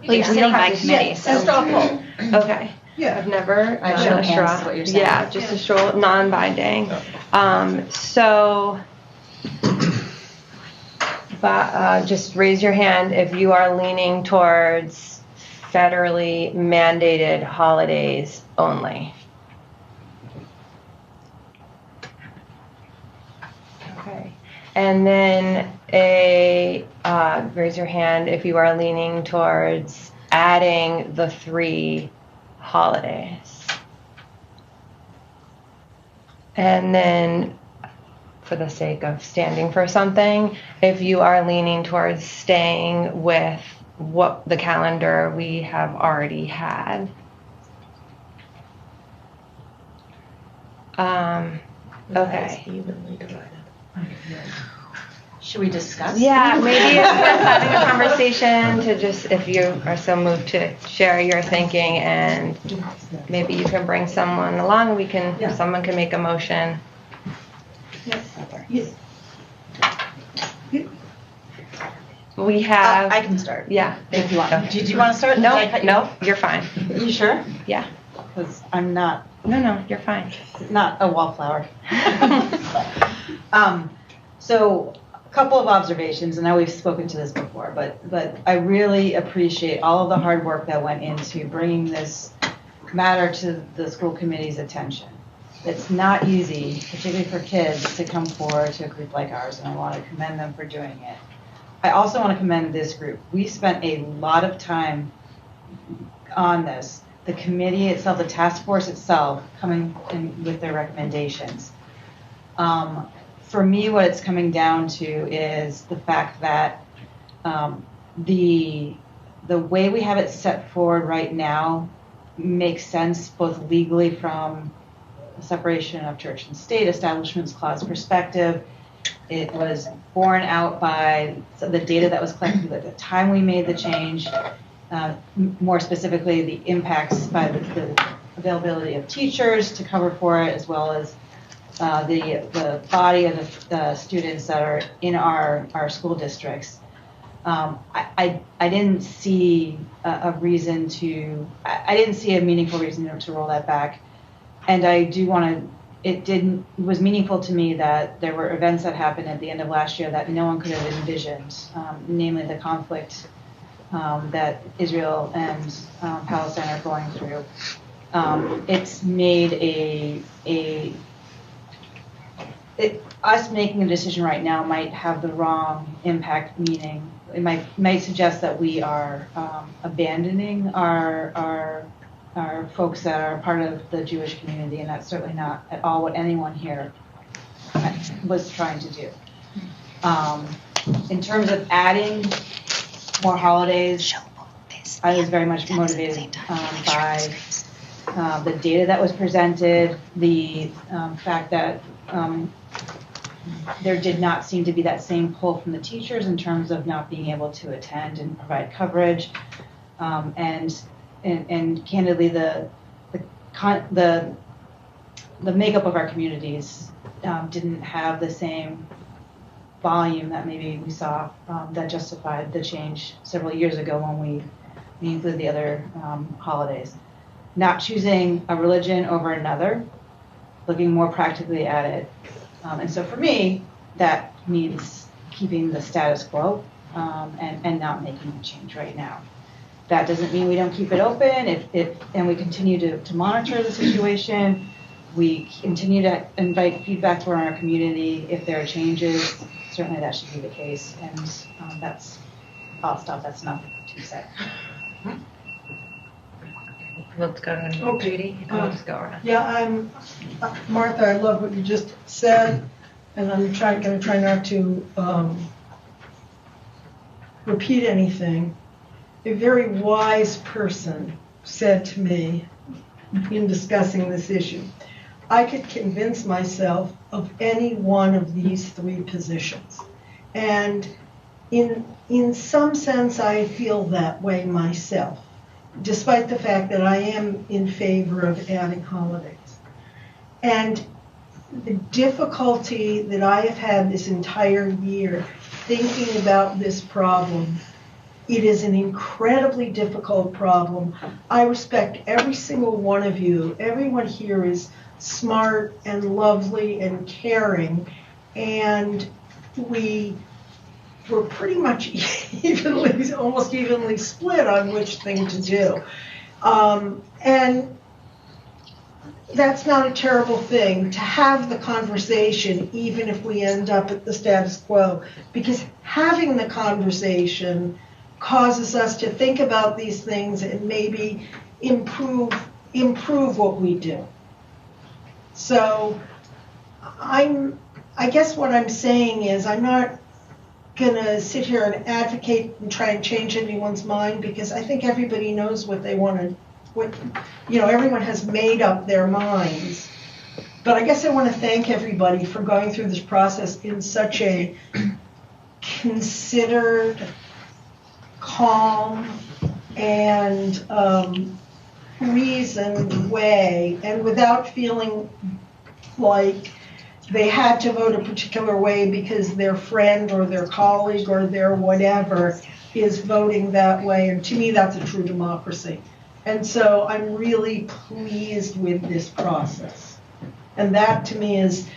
Speaker 2: Well, you're sitting by committee, so.
Speaker 5: Straw poll.
Speaker 1: Okay.
Speaker 5: Yeah.
Speaker 1: I've never
Speaker 7: I
Speaker 1: done
Speaker 7: show
Speaker 1: a
Speaker 7: hands
Speaker 1: straw.
Speaker 7: is what you're saying.
Speaker 1: Yeah, just a straw, non-binding. So, but just raise your hand if you are leaning towards federally mandated holidays only. Okay. And then raise your hand if you are leaning towards adding the 3 holidays. And then, for the sake of standing for something, if you are leaning towards staying with what the calendar we have already had. Okay.
Speaker 5: Evenly divided.
Speaker 7: Should we discuss?
Speaker 1: Yeah, maybe it's worth having a conversation to just, if you are so moved to share your thinking, and maybe you can bring someone along, someone can make a motion.
Speaker 5: Yes.
Speaker 1: We have.
Speaker 7: I can start.
Speaker 1: Yeah.
Speaker 7: If you want. Do you want to start?
Speaker 1: No, you're fine.
Speaker 7: You sure?
Speaker 1: Yeah.
Speaker 7: Because I'm not.
Speaker 1: No, you're fine.
Speaker 7: Not a wallflower. So a couple of observations. I know we've spoken to this before, but I really appreciate all of the hard work that went into bringing this matter to the school committee's attention. It's not easy, particularly for kids, to come forward to a group like ours, and I want to commend them for doing it. I also want to commend this group. We spent a lot of time on this. The committee itself, the task force itself, coming in with their recommendations. For me, what it's coming down to is the fact that the way we have it set forward right now makes sense both legally from the separation of church and state establishments clause perspective. It was borne out by the data that was collected at the time we made the change, more specifically the impacts by the availability of teachers to cover for it, as well as the body of the students that are in our school districts. I didn't see a reason to, I didn't see a meaningful reason to roll that back. And I do want to, it was meaningful to me that there were events that happened at the end of last year that no one could have envisioned, namely the conflict that Israel and Palestine are going through. It's made us making a decision right now might have the wrong impact, meaning it might suggest that we are abandoning our folks that are part of the Jewish community, and that's certainly not at all what anyone here was trying to do. In terms of adding more holidays, I was very much motivated by the data that was presented, the fact that there did not seem to be that same pull from the teachers in terms of not being able to attend and provide coverage, and candidly, the makeup of our communities didn't have the same volume that maybe we saw that justified the change several years ago when we included the other holidays. Not choosing a religion over another, looking more practically at it. And so for me, that means keeping the status quo and not making a change right now. That doesn't mean we don't keep it open and we continue to monitor the situation. We continue to invite feedback from our community if there are changes. certainly that should be the case, and I'll stop, that's nothing to say.
Speaker 1: Let's go to Judy. Let's go around.
Speaker 5: Yeah, Martha, I love what you just said, and I'm going to try not to repeat anything. A very wise person said to me in discussing this issue, I could convince myself of any one of these three positions. And in some sense, I feel that way myself, despite the fact that I am in favor of adding holidays. And the difficulty that I have had this entire year thinking about this problem, it is an incredibly difficult problem. I respect every single one of you. Everyone here is smart and lovely and caring, and we're pretty much almost evenly split on which thing to do. And that's not a terrible thing, to have the conversation, even if we end up at the status quo, because having the conversation causes us to think about these things and maybe improve what we do. So I guess what I'm saying is I'm not going to sit here and advocate and try and change anyone's mind, because I think everybody knows what they want to, everyone has made up their minds. But I guess I want to thank everybody for going through this process in such a considered, calm, and reasoned way, and without feeling like they had to vote a particular way because their friend or their colleague or their whatever is voting that way. And to me, that's a true democracy. And so I'm really pleased with this process. And that, to me, is,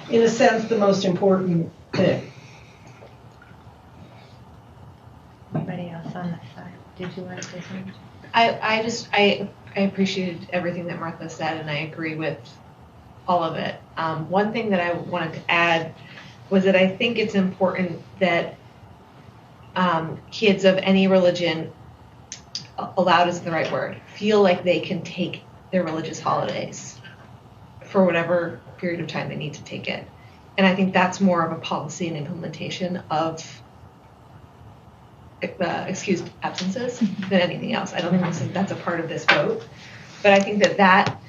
Speaker 5: in a sense, the most important thing.
Speaker 1: Anybody else on that side? Did you want to say something?
Speaker 16: I appreciated everything that Martha said, and I agree with all of it. One thing that I wanted to add was that I think it's important that kids of any religion, allowed is the right word, feel like they can take their religious holidays for whatever period of time they need to take it. And I think that's more of a policy and implementation of excused absences than anything else. I don't think that's a part of this vote. But I think that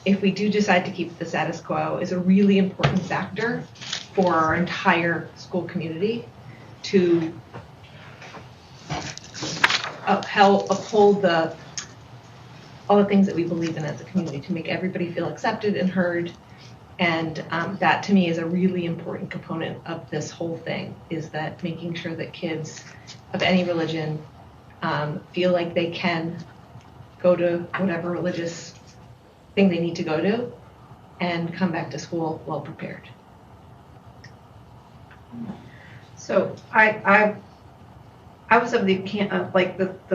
Speaker 16: if we do decide to keep the status quo, is a really important factor for our entire school community to uphold all the things that we believe in as a community, to make everybody feel accepted and heard. And that, to me, is a really important component of this whole thing, is that making sure that kids of any religion feel like they can go to whatever religious thing they need to go to and come back to school well prepared.
Speaker 9: So I was of the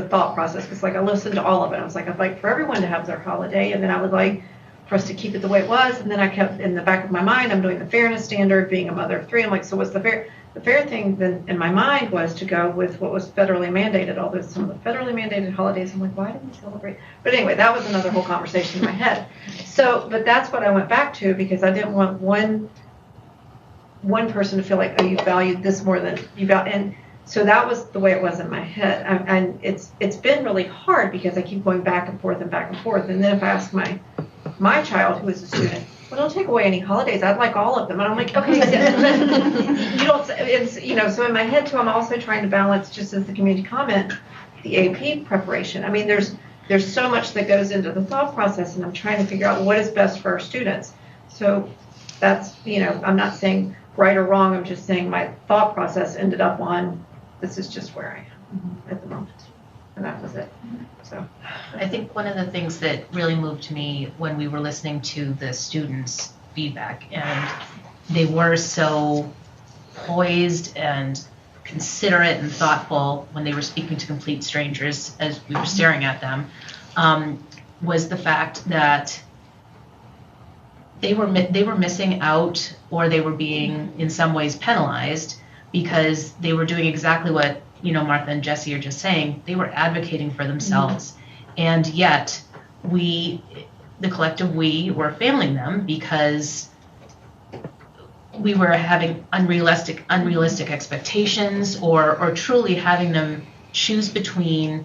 Speaker 9: thought process, because I listened to all of it. I was like, I'd like for everyone to have their holiday, and then I would like for us to keep it the way it was. And then I kept in the back of my mind, I'm doing the fairness standard, being a mother of three. I'm like, so what's the fair thing then in my mind was to go with what was federally mandated, although some of the federally mandated holidays, I'm like, why didn't we celebrate? But anyway, that was another whole conversation in my head. So, but that's what I went back to, because I didn't want one person to feel like, oh, you valued this more than you got. And so that was the way it was in my head. And it's been really hard, because I keep going back and forth and back and forth. And then if I ask my child, who is a student, well, don't take away any holidays, I'd like all of them. And I'm like, okay, you don't, it's, so in my head too, I'm also trying to balance, just as the community comment, the AP preparation. I mean, there's so much that goes into the thought process, and I'm trying to figure out what is best for our students. So that's, I'm not saying right or wrong, I'm just saying my thought process ended up on, this is just where I am at the moment. And that was it. So
Speaker 8: I think one of the things that really moved me when we were listening to the students' feedback, and they were so poised and considerate and thoughtful when they were speaking to complete strangers as we were staring at them, was the fact that they were missing out, or they were being in some ways penalized because they were doing exactly what, Martha and Jesse are just saying. They were advocating for themselves. And yet the collective we were failing them because we were having unrealistic expectations or truly having them choose between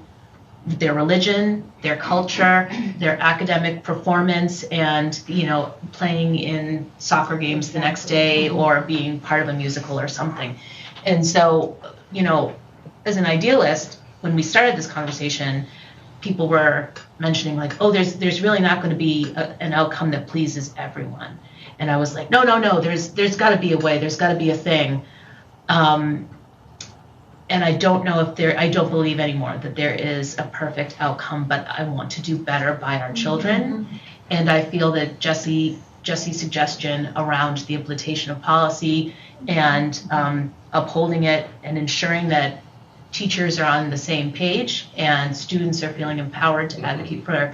Speaker 8: their religion, their culture, their academic performance, and playing in soccer games the next day or being part of a musical or something. And so, as an idealist, when we started this conversation, people were mentioning like, oh, there's really not going to be an outcome that pleases everyone. And I was like, no, there's got to be a way, there's got to be a thing. And I don't know I don't believe anymore that there is a perfect outcome, but I want to do better by our children. And I feel that Jesse's suggestion around the implementation of policy and upholding it and ensuring that teachers are on the same page and students are feeling empowered to advocate for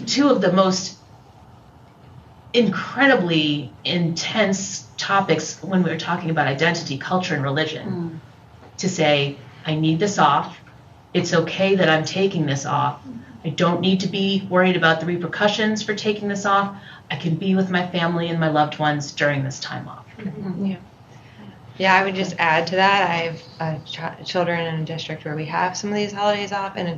Speaker 8: two of the most incredibly intense topics when we were talking about identity, culture, and religion. To say, I need this off. It's okay that I'm taking this off. I don't need to be worried about the repercussions for taking this off. I can be with my family and my loved ones during this time off.
Speaker 1: Yeah, I would just add to that. I have children in a district where we have some of these holidays off, and a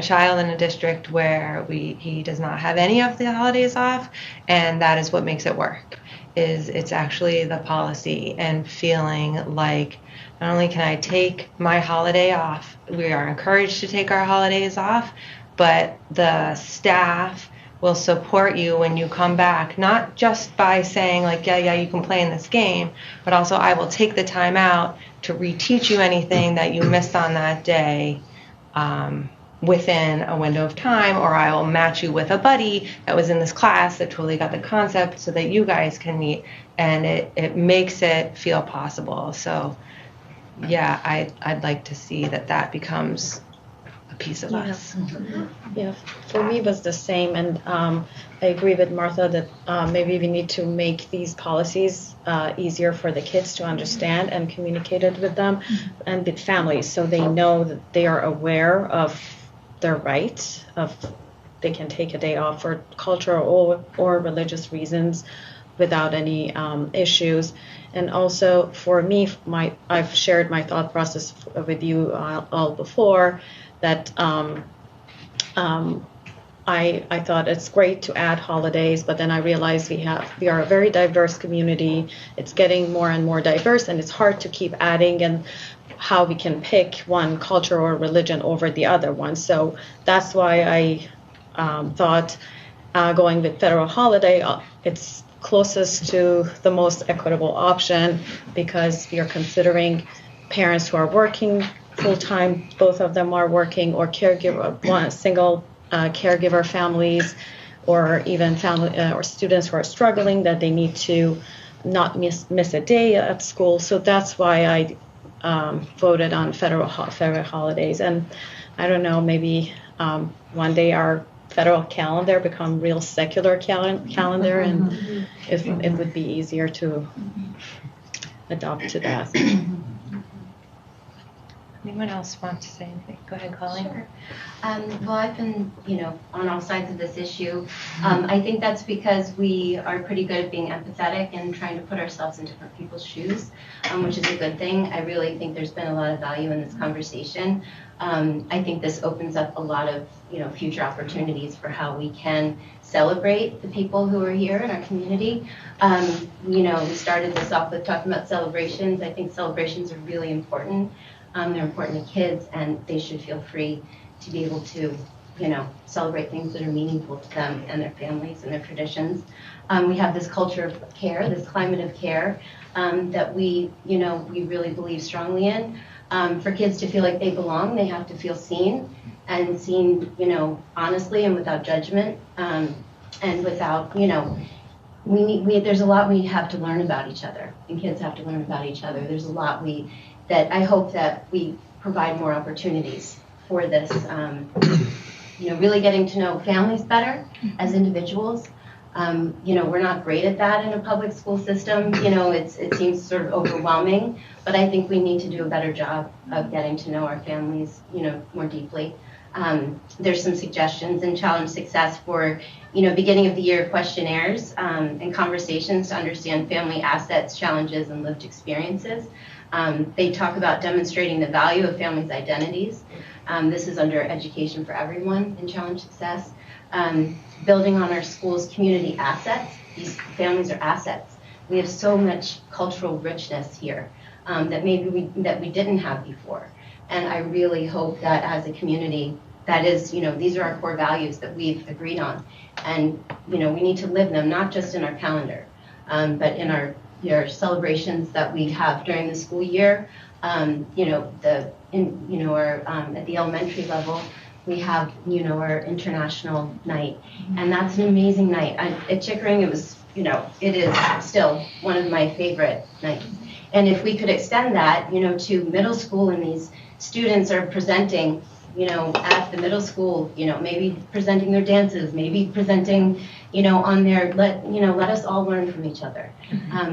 Speaker 1: child in a district where he does not have any of the holidays off, and that is what makes it work. It's actually the policy and feeling like not only can I take my holiday off, we are encouraged to take our holidays off, but the staff will support you when you come back, not just by saying like, yeah, you can play in this game, but also I will take the time out to reteach you anything that you missed on that day within a window of time, or I will match you with a buddy that was in this class that totally got the concept so that you guys can meet, and it makes it feel possible. So yeah, I'd like to see that becomes a piece of us.
Speaker 15: Yeah, for me it was the same, and I agree with Martha that maybe we need to make these policies easier for the kids to understand and communicate it with them and with families, so they know that they are aware of their right of they can take a day off for cultural or religious reasons without any issues. And also for me, I've shared my thought process with you all before, that I thought it's great to add holidays, but then I realized we are a very diverse community. It's getting more and more diverse, and it's hard to keep adding and how we can pick one culture or religion over the other one. So that's why I thought going with federal holiday, it's closest to the most equitable option, because we are considering parents who are working full-time, both of them are working, or single caregiver families, or even family or students who are struggling that they need to not miss a day at school. So that's why I voted on federal holidays. And I don't know, maybe one day our federal calendar become real secular calendar, and if it would be easier to adopt to that.
Speaker 1: Anyone else want to say anything? Go ahead, Colleen.
Speaker 17: Sure. Well, I've been, on all sides of this issue. I think that's because we are pretty good at being empathetic and trying to put ourselves in different people's shoes, which is a good thing. I really think there's been a lot of value in this conversation. I think this opens up a lot of, future opportunities for how we can celebrate the people who are here in our community. We started this off with talking about celebrations. I think celebrations are really important. They're important to kids, and they should feel free to be able to, celebrate things that are meaningful to them and their families and their traditions. We have this culture of care, this climate of care that we really believe strongly in. For kids to feel like they belong, they have to feel seen, and seen, honestly and without judgment, and without, there's a lot we have to learn about each other, and kids have to learn about each other. There's a lot that I hope that we provide more opportunities for this, really getting to know families better as individuals, We're not great at that in a public school system. It seems sort of overwhelming, but I think we need to do a better job of getting to know our families, more deeply. There's some suggestions in Challenge Success for, beginning of the year questionnaires and conversations to understand family assets, challenges, and lived experiences. They talk about demonstrating the value of families' identities. This is under Education for Everyone in Challenge Success. Building on our school's community assets. These families are assets. We have so much cultural richness here that maybe we didn't have before. And I really hope that as a community, that is, these are our core values that we've agreed on. And, we need to live them, not just in our calendar, but in our celebrations that we have during the school year. At the elementary level, we have, our international night. And that's an amazing night. At Chickering, it is still one of my favorite nights. And if we could extend that, to middle school, and these students are presenting, at the middle school, maybe presenting their dances, maybe presenting, on their, let us all learn from each other.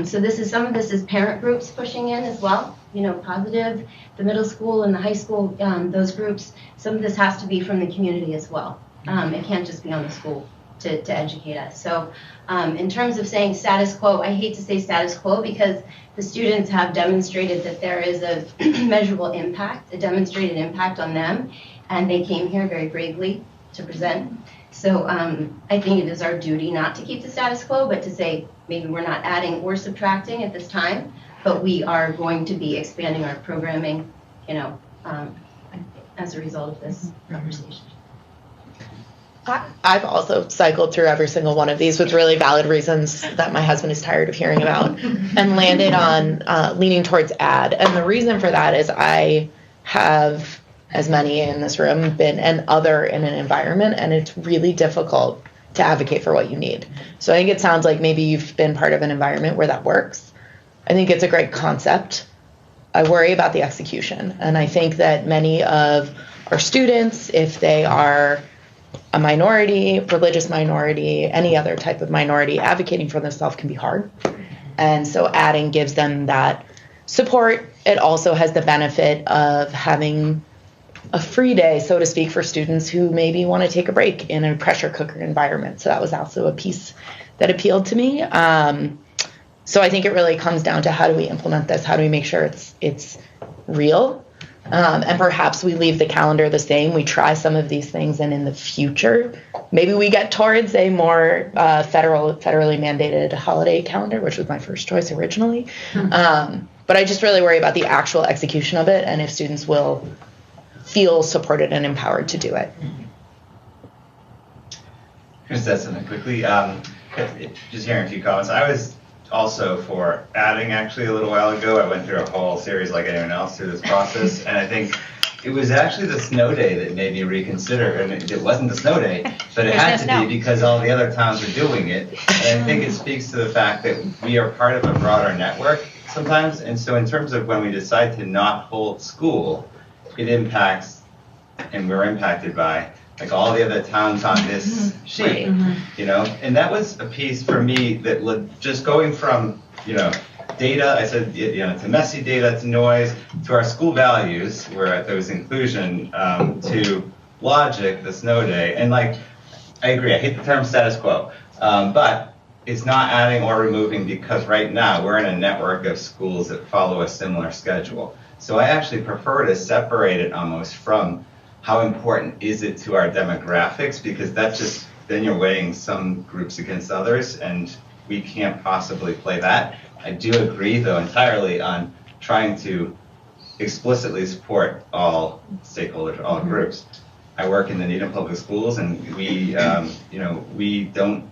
Speaker 17: So some of this is parent groups pushing in as well, positive, the middle school and the high school, those groups. Some of this has to be from the community as well. It can't just be on the school to educate us. So in terms of saying status quo, I hate to say status quo because the students have demonstrated that there is a measurable impact, a demonstrated impact on them, and they came here very bravely to present. So I think it is our duty not to keep the status quo, but to say maybe we're not adding or subtracting at this time, but we are going to be expanding our programming, as a result of this conversation.
Speaker 18: I've also cycled through every single one of these with really valid reasons that my husband is tired of hearing about, and landed on leaning towards add. And the reason for that is I have, as many in this room, been an other in an environment, and it's really difficult to advocate for what you need. So I think it sounds like maybe you've been part of an environment where that works. I think it's a great concept. I worry about the execution. And I think that many of our students, if they are a minority, religious minority, any other type of minority, advocating for themselves can be hard. And so adding gives them that support. It also has the benefit of having a free day, so to speak, for students who maybe want to take a break in a pressure cooker environment. So that was also a piece that appealed to me. So I think it really comes down to how do we implement this? How do we make sure it's real? And perhaps we leave the calendar the same. We try some of these things, and in the future, maybe we get towards a more federally mandated holiday calendar, which was my first choice originally. But I just really worry about the actual execution of it, and if students will feel supported and empowered to do it.
Speaker 14: Just say something quickly. Just hearing a few comments. I was also for adding actually a little while ago. I went through a whole series like anyone else through this process, and I think it was actually the snow day that made me reconsider. And it wasn't the snow day, but it had to be because all the other towns were doing it. And I think it speaks to the fact that we are part of a broader network sometimes. And so in terms of when we decide to not hold school, it impacts, and we're impacted by, like all the other towns on this sheet, and that was a piece for me that just going from, data, I said, to messy data, to noise, to our school values, where there was inclusion, to logic, the snow day, and I agree, I hate the term status quo, but it's not adding or removing because right now we're in a network of schools that follow a similar schedule. So I actually prefer to separate it almost from how important is it to our demographics, because that's just, then you're weighing some groups against others, and we can't possibly play that. I do agree, though, entirely on trying to explicitly support all stakeholders, all groups. I work in the Needham Public Schools, and we, we don't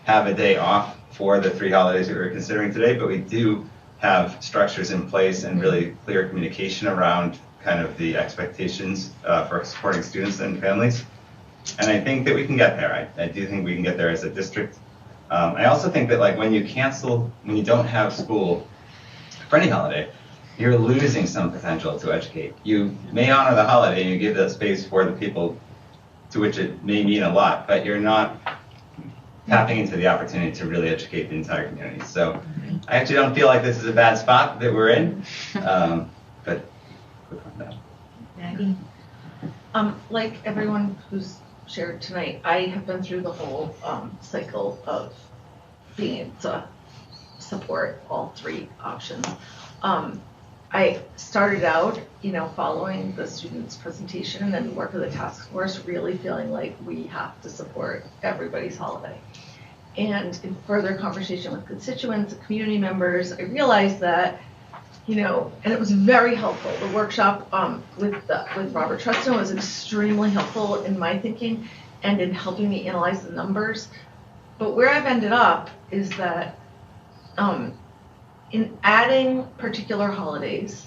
Speaker 14: have a day off for the 3 holidays that we're considering today, but we do have structures in place and really clear communication around kind of the expectations for supporting students and families. And I think that we can get there. I do think we can get there as a district. I also think that when you don't have school for any holiday, you're losing some potential to educate. You may honor the holiday and you give that space for the people to which it may mean a lot, but you're not tapping into the opportunity to really educate the entire community. So I actually don't feel like this is a bad spot that we're in, but click on that.
Speaker 6: Maggie? Like everyone who's shared tonight, I have been through the whole cycle of being able to support all three options. I started out, following the students' presentation and then work with the task force, really feeling like we have to support everybody's holiday. And in further conversation with constituents and community members, I realized that, and it was very helpful. The workshop with Robert Trustin was extremely helpful in my thinking and in helping me analyze the numbers. But where I've ended up is that in adding particular holidays,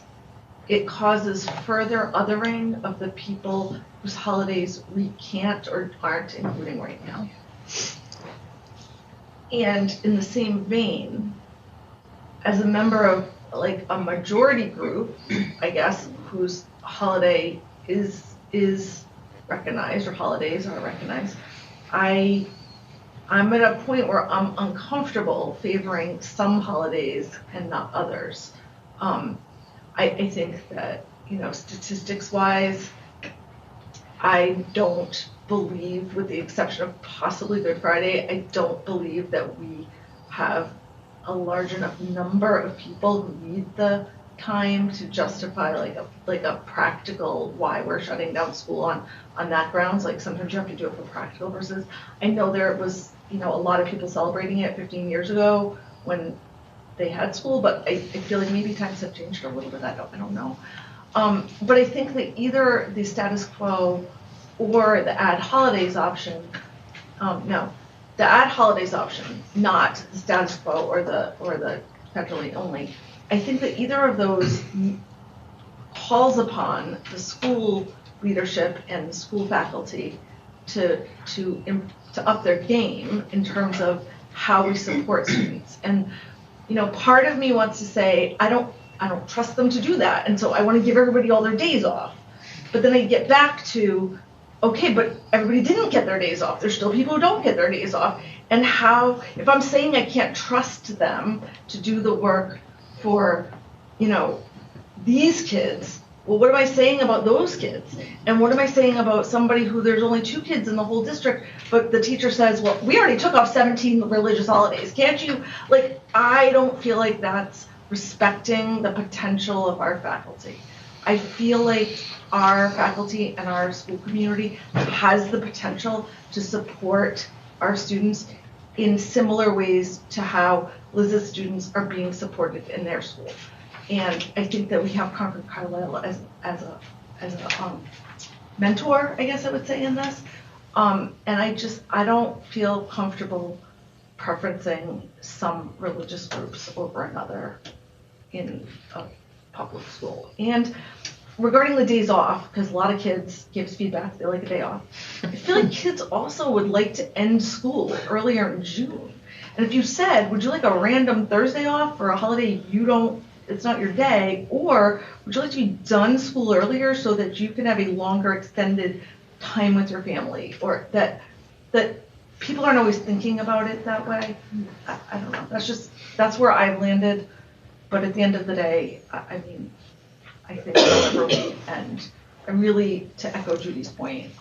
Speaker 6: it causes further othering of the people whose holidays we can't or aren't including right now. And in the same vein, as a member of like a majority group, I guess, whose holiday is recognized or holidays are recognized, I'm at a point where I'm uncomfortable favoring some holidays and not others. I think that, statistics-wise, I don't believe, with the exception of possibly Good Friday, I don't believe that we have a large enough number of people who need the time to justify like a practical why we're shutting down school on that grounds. Like sometimes you have to do it for practical versus. I know there was a lot of people celebrating it 15 years ago when they had school, but I feel like maybe times have changed a little bit. I don't know. But I think that either the status quo or the add holidays option, the add holidays option, not the status quo or the federally only. I think that either of those calls upon the school leadership and the school faculty to up their game in terms of how we support students. And part of me wants to say I don't trust them to do that, and so I want to give everybody all their days off. But then I get back to, okay, but everybody didn't get their days off. There's still people who don't get their days off. And how, if I'm saying I can't trust them to do the work for, these kids, well, what am I saying about those kids? And what am I saying about somebody who there's only 2 kids in the whole district, but the teacher says, well, we already took off 17 religious holidays. Can't you? Like, I don't feel like that's respecting the potential of our faculty. I feel like our faculty and our school community has the potential to support our students in similar ways to how Liz's students are being supported in their school. And I think that we have Concord Carlisle as a mentor, I guess I would say, in this. And I don't feel comfortable preferencing some religious groups over another in a public school. And regarding the days off, because a lot of kids gives feedback, they like a day off. I feel like kids also would like to end school earlier in June. And if you said, would you like a random Thursday off for a holiday it's not your day, or would you like to be done school earlier so that you can have a longer extended time with your family, or that people aren't always thinking about it that way? I don't know. That's where I've landed. But at the end of the day, I think however we end, and really to echo Judy's point,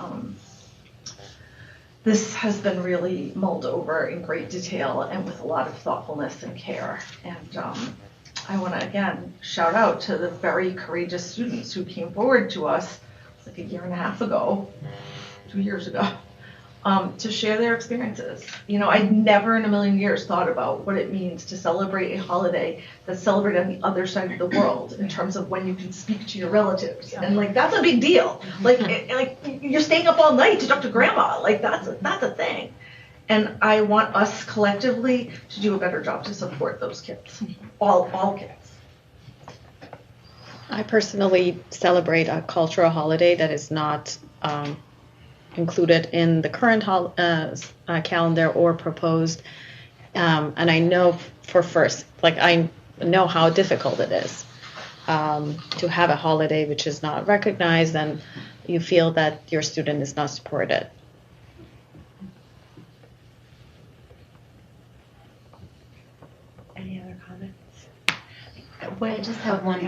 Speaker 6: this has been really mulled over in great detail and with a lot of thoughtfulness and care. And I want to again shout out to the very courageous students who came forward to us like a year and a half ago, 2 years ago, to share their experiences. I'd never in a million years thought about what it means to celebrate a holiday that's celebrated on the other side of the world in terms of when you can speak to your relatives. And that's a big deal. Like you're staying up all night to talk to grandma. Like that's a thing. And I want us collectively to do a better job to support those kids, all kids.
Speaker 15: I personally celebrate a cultural holiday that is not included in the current calendar or proposed. And I know I know how difficult it is to have a holiday which is not recognized, and you feel that your student is not supported.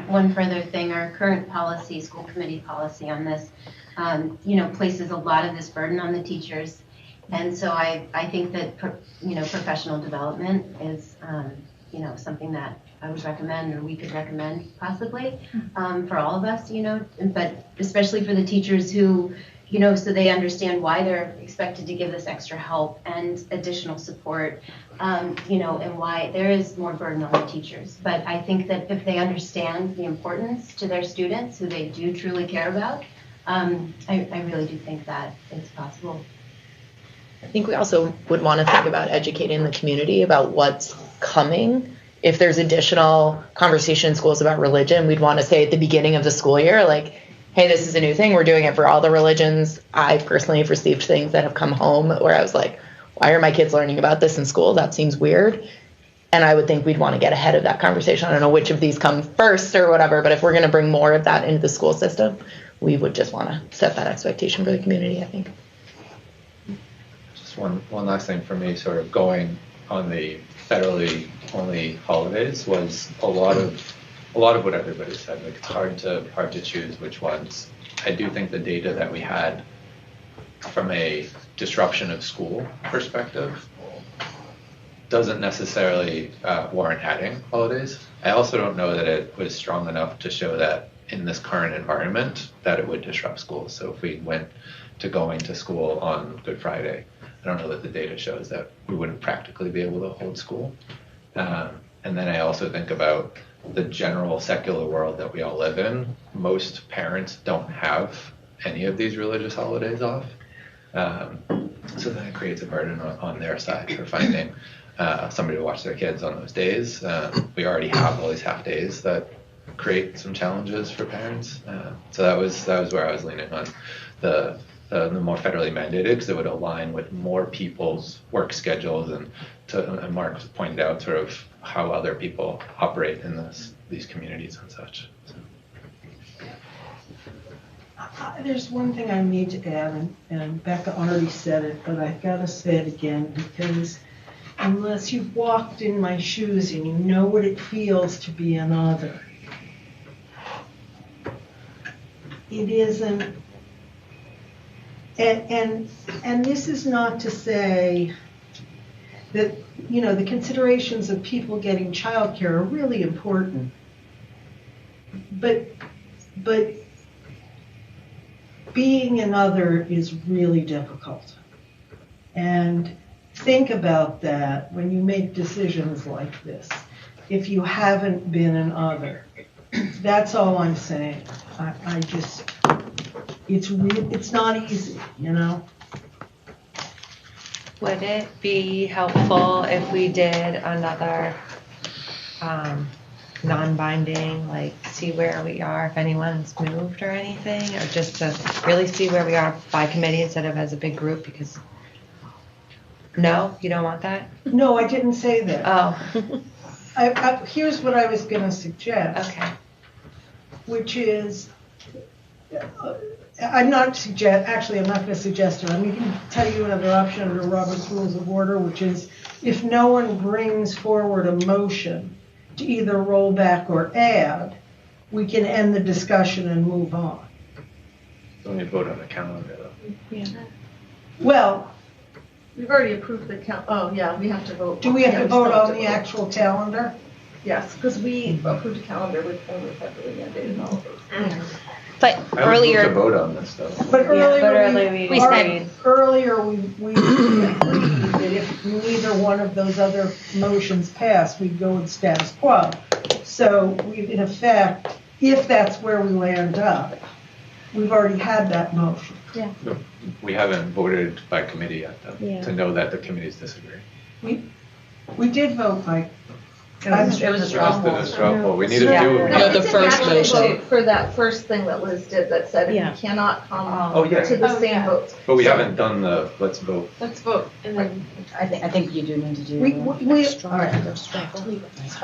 Speaker 17: one further thing, our current policy, school committee policy on this, places a lot of this burden on the teachers. And so I think that, professional development is, something that I would recommend, or we could recommend possibly, for all of us, but especially for the teachers who, so they understand why they're expected to give this extra help and additional support, and why there is more burden on the teachers. But I think that if they understand the importance to their students, who they do truly care about, I really do think that it's possible.
Speaker 18: I think we also would want to think about educating the community about what's coming. If there's additional conversation in schools about religion, we'd want to say at the beginning of the school year, like, hey, this is a new thing. We're doing it for all the religions. I personally have received things that have come home where I was like, why are my kids learning about this in school? That seems weird. And I would think we'd want to get ahead of that conversation. I don't know which of these come first or whatever, but if we're going to bring more of that into the school system, we would just want to set that expectation for the community, I think.
Speaker 12: Just one last thing for me, sort of going on the federally only holidays, was a lot of what everybody said. Like, it's hard to choose which ones. I do think the data that we had from a disruption of school perspective doesn't necessarily warrant adding holidays. I also don't know that it was strong enough to show that in this current environment that it would disrupt schools. So if we went to going to school on Good Friday, I don't know that the data shows that we wouldn't practically be able to hold school. And then I also think about the general secular world that we all live in. Most parents don't have any of these religious holidays off. So then it creates a burden on their side for finding somebody to watch their kids on those days. We already have all these half days that create some challenges for parents. So that was where I was leaning on the more federally mandated, because it would align with more people's work schedules, and Mark pointed out sort of how other people operate in these communities and such. So.
Speaker 5: There's one thing I need to add, and Becca already said it, but I've got to say it again, because unless you've walked in my shoes and you know what it feels to be another, it isn't. And this is not to say that, the considerations of people getting childcare are really important, but being another is really difficult. And think about that when you make decisions like this. If you haven't been an other, that's all I'm saying. I just, it's not easy,
Speaker 1: Would it be helpful if we did another non-binding, like see where we are, if anyone's moved or anything, or just to really see where we are by committee instead of as a big group? Because no, you don't want that?
Speaker 5: No, I didn't say that.
Speaker 1: Oh.
Speaker 5: Here's what I was going to suggest.
Speaker 1: Okay.
Speaker 5: Which is, I'm not going to suggest it. I'm going to tell you another option under Robert's Rules of Order, which is if no one brings forward a motion to either roll back or add, we can end the discussion and move on.
Speaker 12: Don't you vote on the calendar, though?
Speaker 6: Yeah.
Speaker 5: Well,
Speaker 6: we've already approved the we have to vote.
Speaker 5: Do we have to vote on the actual calendar?
Speaker 6: Yes, because we approved a calendar with only federally mandated holidays.
Speaker 2: But earlier,
Speaker 12: I would move to vote on this, though.
Speaker 5: But earlier
Speaker 2: we said
Speaker 5: earlier we agreed that if neither one of those other motions passed, we'd go with status quo. So we, in effect, if that's where we land up, we've already had that motion.
Speaker 15: Yeah.
Speaker 12: No, we haven't voted by committee yet, though, to know that the committees disagree.
Speaker 5: We did vote by.
Speaker 7: It was a straw poll.
Speaker 12: We need to do
Speaker 6: the first motion for that first thing that Liz did that said if you cannot come to the same votes.
Speaker 12: But we haven't done the let's vote.
Speaker 6: Let's vote, and then
Speaker 7: I think you do need to do.
Speaker 5: All right.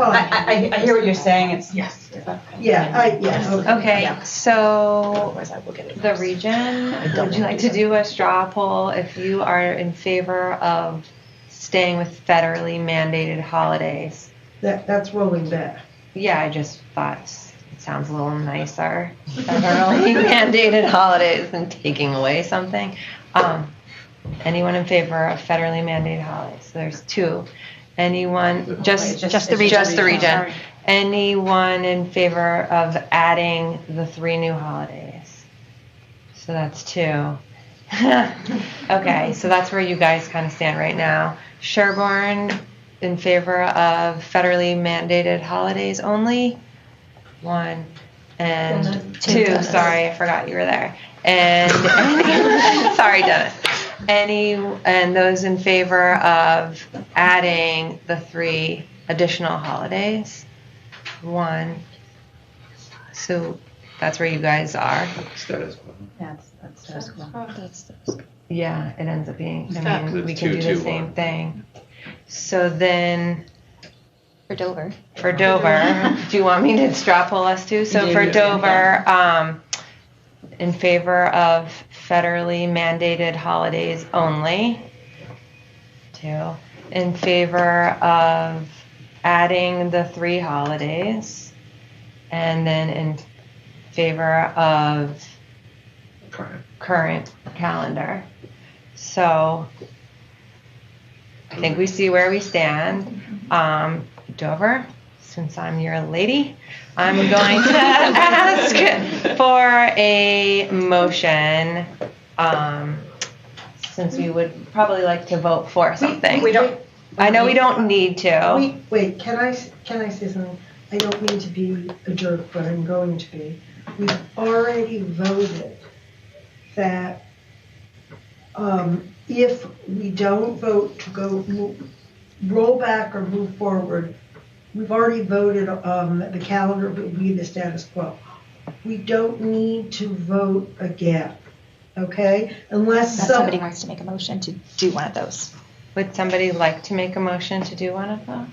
Speaker 7: I hear what you're saying. It's
Speaker 6: yes.
Speaker 1: Okay. So the region, would you like to do a straw poll if you are in favor of staying with federally mandated holidays?
Speaker 5: That's rolling back.
Speaker 1: Yeah, I just thought sounds a little nicer. Federally mandated holidays than taking away something. Anyone in favor of federally mandated holidays? So there's 2. Anyone, just the region.
Speaker 2: Sorry.
Speaker 1: Anyone in favor of adding the 3 new holidays? So that's 2. Okay, so that's where you guys kind of stand right now. Sherborn in favor of federally mandated holidays only? 1 and 2. Sorry, I forgot you were there. And sorry, Dennis. And those in favor of adding the 3 additional holidays? 1. So that's where you guys are.
Speaker 12: Status quo.
Speaker 7: That's status quo.
Speaker 1: Yeah, it ends up being, I mean,
Speaker 12: With
Speaker 1: we can
Speaker 12: 2,
Speaker 1: do the
Speaker 12: 2,
Speaker 1: same
Speaker 12: 1.
Speaker 1: thing. So then,
Speaker 2: For Dover.
Speaker 1: do you want me to straw poll us too? So for Dover, in favor of federally mandated holidays only? 2. In favor of adding the 3 holidays? And then in favor of current calendar. So I think we see where we stand. Dover, since I'm your lady, I'm going to ask for a motion, since we would probably like to vote for something. I know we don't need to.
Speaker 5: Wait, can I say something? I don't mean to be a jerk, but I'm going to be. We've already voted that if we don't vote to roll back or move forward, we've already voted that the calendar will be the status quo. We don't need to vote again, okay? Unless
Speaker 2: somebody wants to make a motion to do one of those.
Speaker 1: Would somebody like to make a motion to do one of those?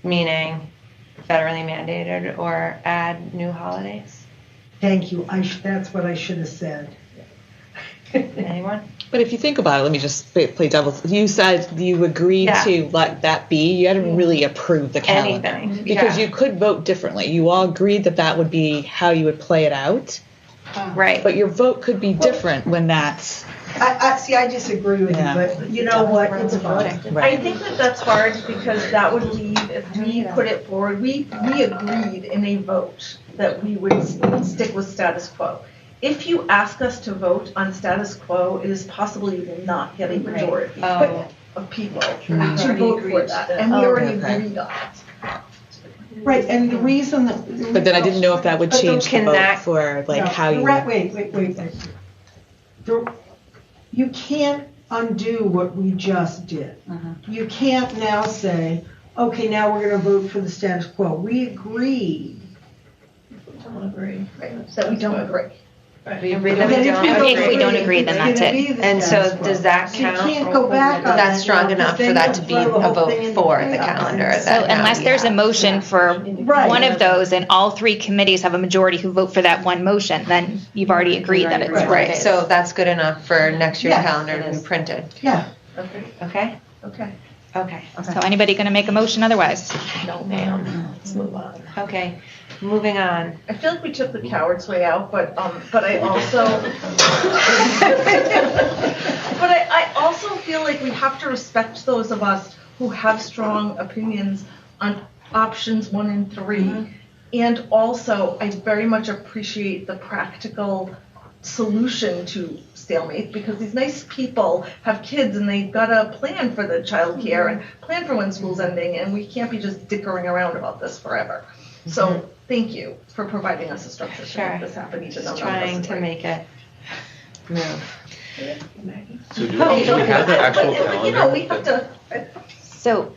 Speaker 1: Meaning federally mandated or add new holidays?
Speaker 5: Thank you. That's what I should have said.
Speaker 1: Anyone?
Speaker 10: But if you think about it, let me just play devil's. You said you agreed to let that be. You hadn't really approved the calendar.
Speaker 1: Anything.
Speaker 10: Because you could vote differently. You all agreed that would be how you would play it out.
Speaker 1: Right.
Speaker 10: But your vote could be different when that's.
Speaker 5: I disagree with you, but you know what? It's fine.
Speaker 6: I think that's hard because that would leave, if we put it forward, we agreed in a vote that we would stick with status quo. If you ask us to vote on status quo, it is possible you will not get a majority of people to vote for that. And we already agreed on it.
Speaker 5: Right, and the reason that.
Speaker 10: But then I didn't know if that would change the vote for how you.
Speaker 5: Wait. You can't undo what we just did. You can't now say, okay, now we're going to vote for the status quo. We agreed.
Speaker 6: Don't agree. Right. That we don't agree.
Speaker 1: We agree that we don't agree.
Speaker 2: If we don't agree, then that's it.
Speaker 1: And so does that count?
Speaker 5: You can't go back on
Speaker 1: That's strong enough for that to be a vote for the calendar.
Speaker 2: So unless there's a motion for one of those and all 3 committees have a majority who vote for that one motion, then you've already agreed that it's what it is.
Speaker 1: So that's good enough for next year's calendar to be printed.
Speaker 5: Yeah.
Speaker 1: Okay?
Speaker 6: Okay.
Speaker 2: So anybody going to make a motion otherwise?
Speaker 5: No, ma'am. Let's move on.
Speaker 1: Okay. Moving on.
Speaker 6: I feel like we took the coward's way out, but I also, I also feel like we have to respect those of us who have strong opinions on options 1 and 3, and also I very much appreciate the practical solution to stalemate because these nice people have kids and they've got to plan for the childcare and plan for when school's ending, and we can't be just dickering around about this forever. So thank you for providing us a structure to make this happen, even though
Speaker 1: Trying to make it move.
Speaker 12: So do we have the actual calendar?
Speaker 6: You know, we have to.
Speaker 2: So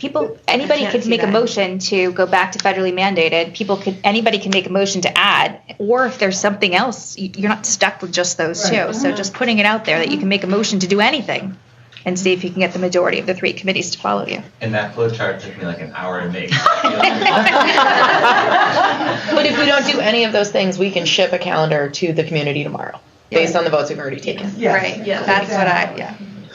Speaker 2: anybody could make a motion to go back to federally mandated. Anybody can make a motion to add, or if there's something else, you're not stuck with just those 2. So just putting it out there that you can make a motion to do anything and see if you can get the majority of the 3 committees to follow you.
Speaker 14: And that flow chart took me like an hour to make.
Speaker 18: But if we don't do any of those things, we can ship a calendar to the community tomorrow based on the votes we've already taken.
Speaker 5: Yes.
Speaker 1: Right. Yeah. That's what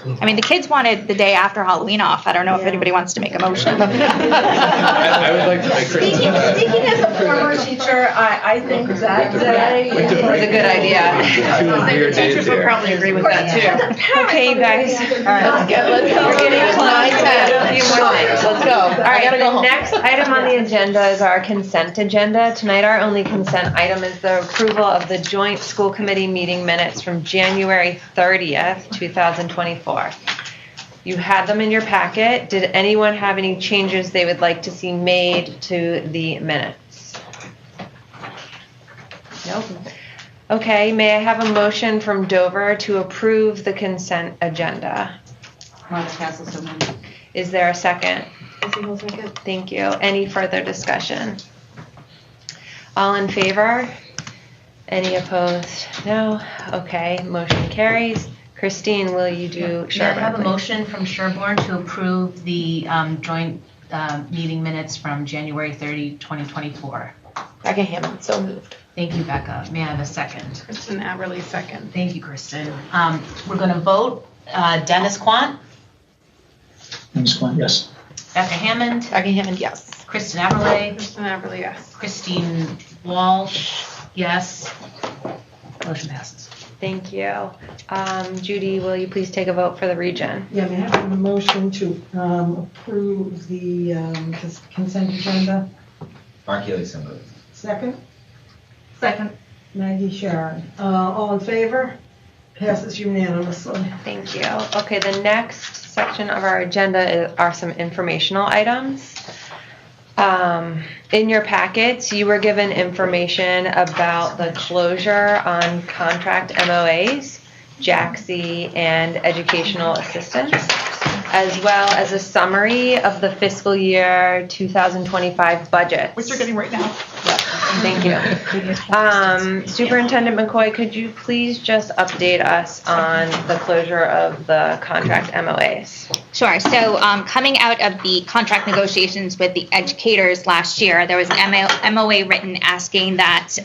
Speaker 2: I mean, the kids wanted the day after Halloween off. I don't know if anybody wants to make a motion.
Speaker 12: I would like to make
Speaker 6: Speaking as a former teacher, I think that day is
Speaker 1: a good idea.
Speaker 12: I think the teachers would
Speaker 6: probably agree with that too.
Speaker 1: Okay, you guys.
Speaker 18: All right, let's go. We're getting close. Let's go.
Speaker 1: All right,
Speaker 18: gotta go
Speaker 1: the
Speaker 18: home.
Speaker 1: next item on the agenda is our consent agenda. Tonight, our only consent item is the approval of the joint school committee meeting minutes from January 30th, 2024. You had them in your packet. Did anyone have any changes they would like to see made to the minutes? Nope. Okay, may I have a motion from Dover to approve the consent agenda?
Speaker 7: Lawrence Castle, so moved.
Speaker 1: Is there a second? Thank you. Any further discussion? All in favor? Any opposed? No? Okay, motion carries. Christine, will you do
Speaker 8: May I
Speaker 1: Sherborn,
Speaker 8: have a
Speaker 1: please?
Speaker 8: motion from Sherborn to approve the joint meeting minutes from January 30, 2024?
Speaker 18: Becca Hammond, so moved.
Speaker 8: Thank you, Becca. May I have a second?
Speaker 13: Kristen Aberle, second.
Speaker 8: Thank you, Kristen. We're going to vote. Dennis Quant,
Speaker 11: Dennis Quant, yes.
Speaker 8: Becca Hammond,
Speaker 18: Becca Hammond, yes.
Speaker 8: Kristen Aberle,
Speaker 13: Kristen Aberle, yes.
Speaker 8: Christine Walsh, yes. Motion passes.
Speaker 1: Thank you. Judy, will you please take a vote for the region?
Speaker 5: Yeah, may I have a motion to approve the consent agenda?
Speaker 14: Mark Healy, so moved.
Speaker 5: Second?
Speaker 6: Second.
Speaker 5: Maggie Sharon. All in favor? Passes unanimously.
Speaker 1: Thank you. Okay, the next section of our agenda are some informational items. In your packets, you were given information about the closure on contract MOAs, JAXI, and educational assistance, as well as a summary of the fiscal year 2025 budget.
Speaker 6: Which you're getting right now.
Speaker 1: Thank you. Superintendent McCoy, could you please just update us on the closure of the contract MOAs?
Speaker 2: Sure. So coming out of the contract negotiations with the educators last year, there was an MOA written asking that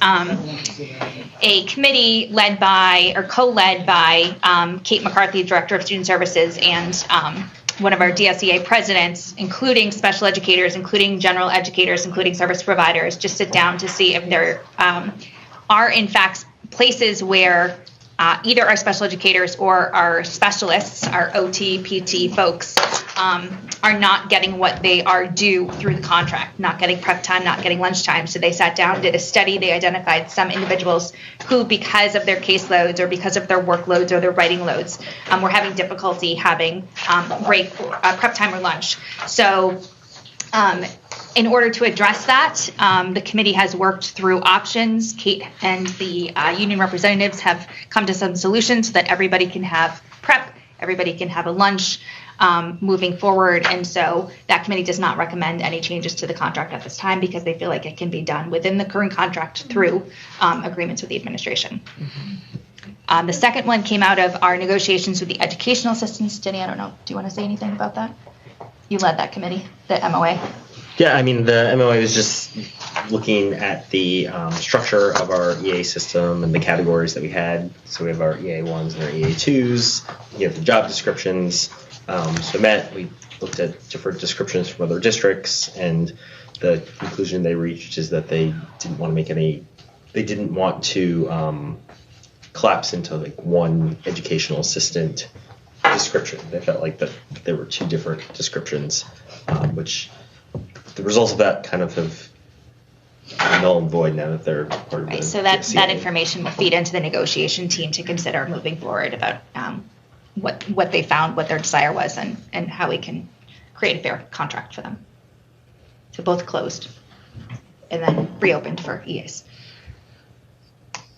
Speaker 2: a committee led by or co-led by Kate McCarthy, Director of Student Services, and one of our DSEA presidents, including special educators, including general educators, including service providers, just sit down to see if there are in fact places where either our special educators or our specialists, our OT, PT folks, are not getting what they are due through the contract, not getting prep time, not getting lunchtime. So they sat down, did a study. They identified some individuals who, because of their caseloads or because of their workloads or their writing loads, were having difficulty having prep time or lunch. So in order to address that, the committee has worked through options. Kate and the union representatives have come to some solutions so that everybody can have prep, everybody can have a lunch moving forward. And so that committee does not recommend any changes to the contract at this time because they feel like it can be done within the current contract through agreements with the administration. The second one came out of our negotiations with the educational assistants. Jenny, I don't know, do you want to say anything about that? You led that committee, the MOA.
Speaker 4: Yeah, I mean, the MOA was just looking at the structure of our EA system and the categories that we had. So we have our EA1s and our EA2s. You have the job descriptions. So we looked at different descriptions from other districts, and the conclusion they reached is that they didn't want to collapse into like one educational assistant description. They felt like that there were two different descriptions, which the results of that kind of have null and void now that they're part of
Speaker 2: Right,
Speaker 4: the
Speaker 2: so that
Speaker 4: CA.
Speaker 2: information will feed into the negotiation team to consider moving forward about what they found, what their desire was, and how we can create a fair contract for them. So both closed and then reopened for EAs.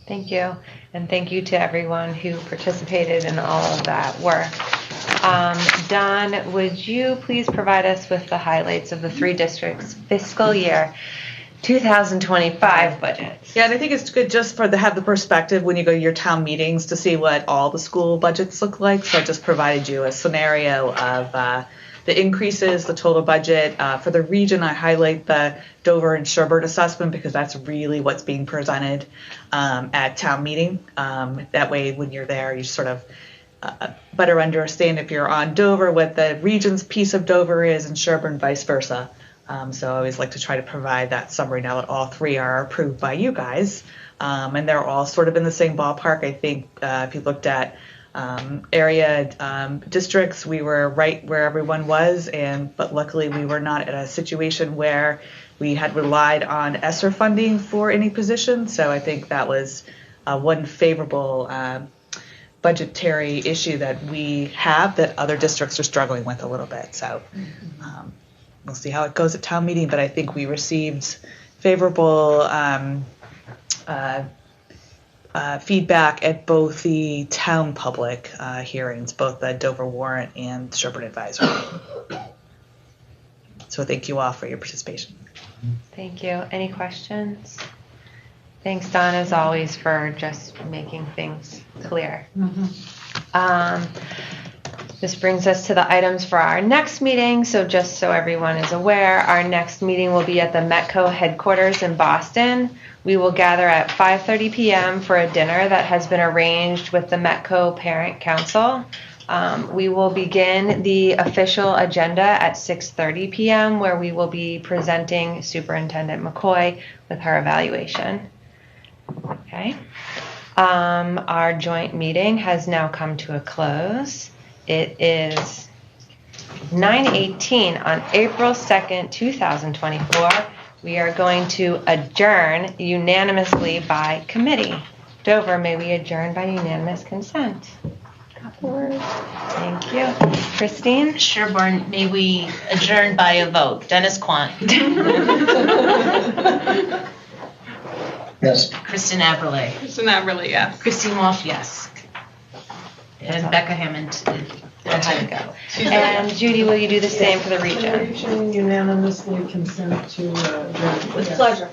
Speaker 1: Thank you. And thank you to everyone who participated in all of that work. Don, would you please provide us with the highlights of the three districts' fiscal year 2025 budgets?
Speaker 6: Yeah, and I think it's good just to have the perspective when you go to your town meetings to see what all the school budgets look like. So I just provided you a scenario of the increases, the total budget. For the region, I highlight the Dover and Sherborn assessment because that's really what's being presented at town meeting. That way, when you're there, you sort of better understand if you're on Dover what the region's piece of Dover is and Sherborn vice versa. So I always like to try to provide that summary now that all three are approved by you guys. And they're all sort of in the same ballpark. I think if you looked at area districts, we were right where everyone was, but luckily we were not in a situation where we had relied on ESSER funding for any position. So I think that was one favorable budgetary issue that we have that other districts are struggling with a little bit. So we'll see how it goes at town meeting, but I think we received favorable feedback at both the town public hearings, both the Dover warrant and Sherborn advisory. So thank you all for your participation.
Speaker 1: Thank you. Any questions? Thanks, Don, as always, for just making things clear. This brings us to the items for our next meeting. So just so everyone is aware, our next meeting will be at the Metco headquarters in Boston. We will gather at 5:30 p.m. for a dinner that has been arranged with the Metco Parent Council. We will begin the official agenda at 6:30 p.m. where we will be presenting Superintendent McCoy with her evaluation. Okay. Our joint meeting has now come to a close. It is 9:18 on April 2nd, 2024. We are going to adjourn unanimously by committee. Dover, may we adjourn by unanimous consent? Thank you. Christine?
Speaker 8: Sherborn, may we adjourn by a vote? Dennis Quant.
Speaker 11: Yes.
Speaker 8: Kristen Aberle.
Speaker 13: Kristen Aberle, yes.
Speaker 8: Christine Walsh, yes. And Becca Hammond.
Speaker 1: That's how to go. And Judy, will you do the same for the region?
Speaker 5: Region unanimously consent to adjourn.
Speaker 6: With pleasure.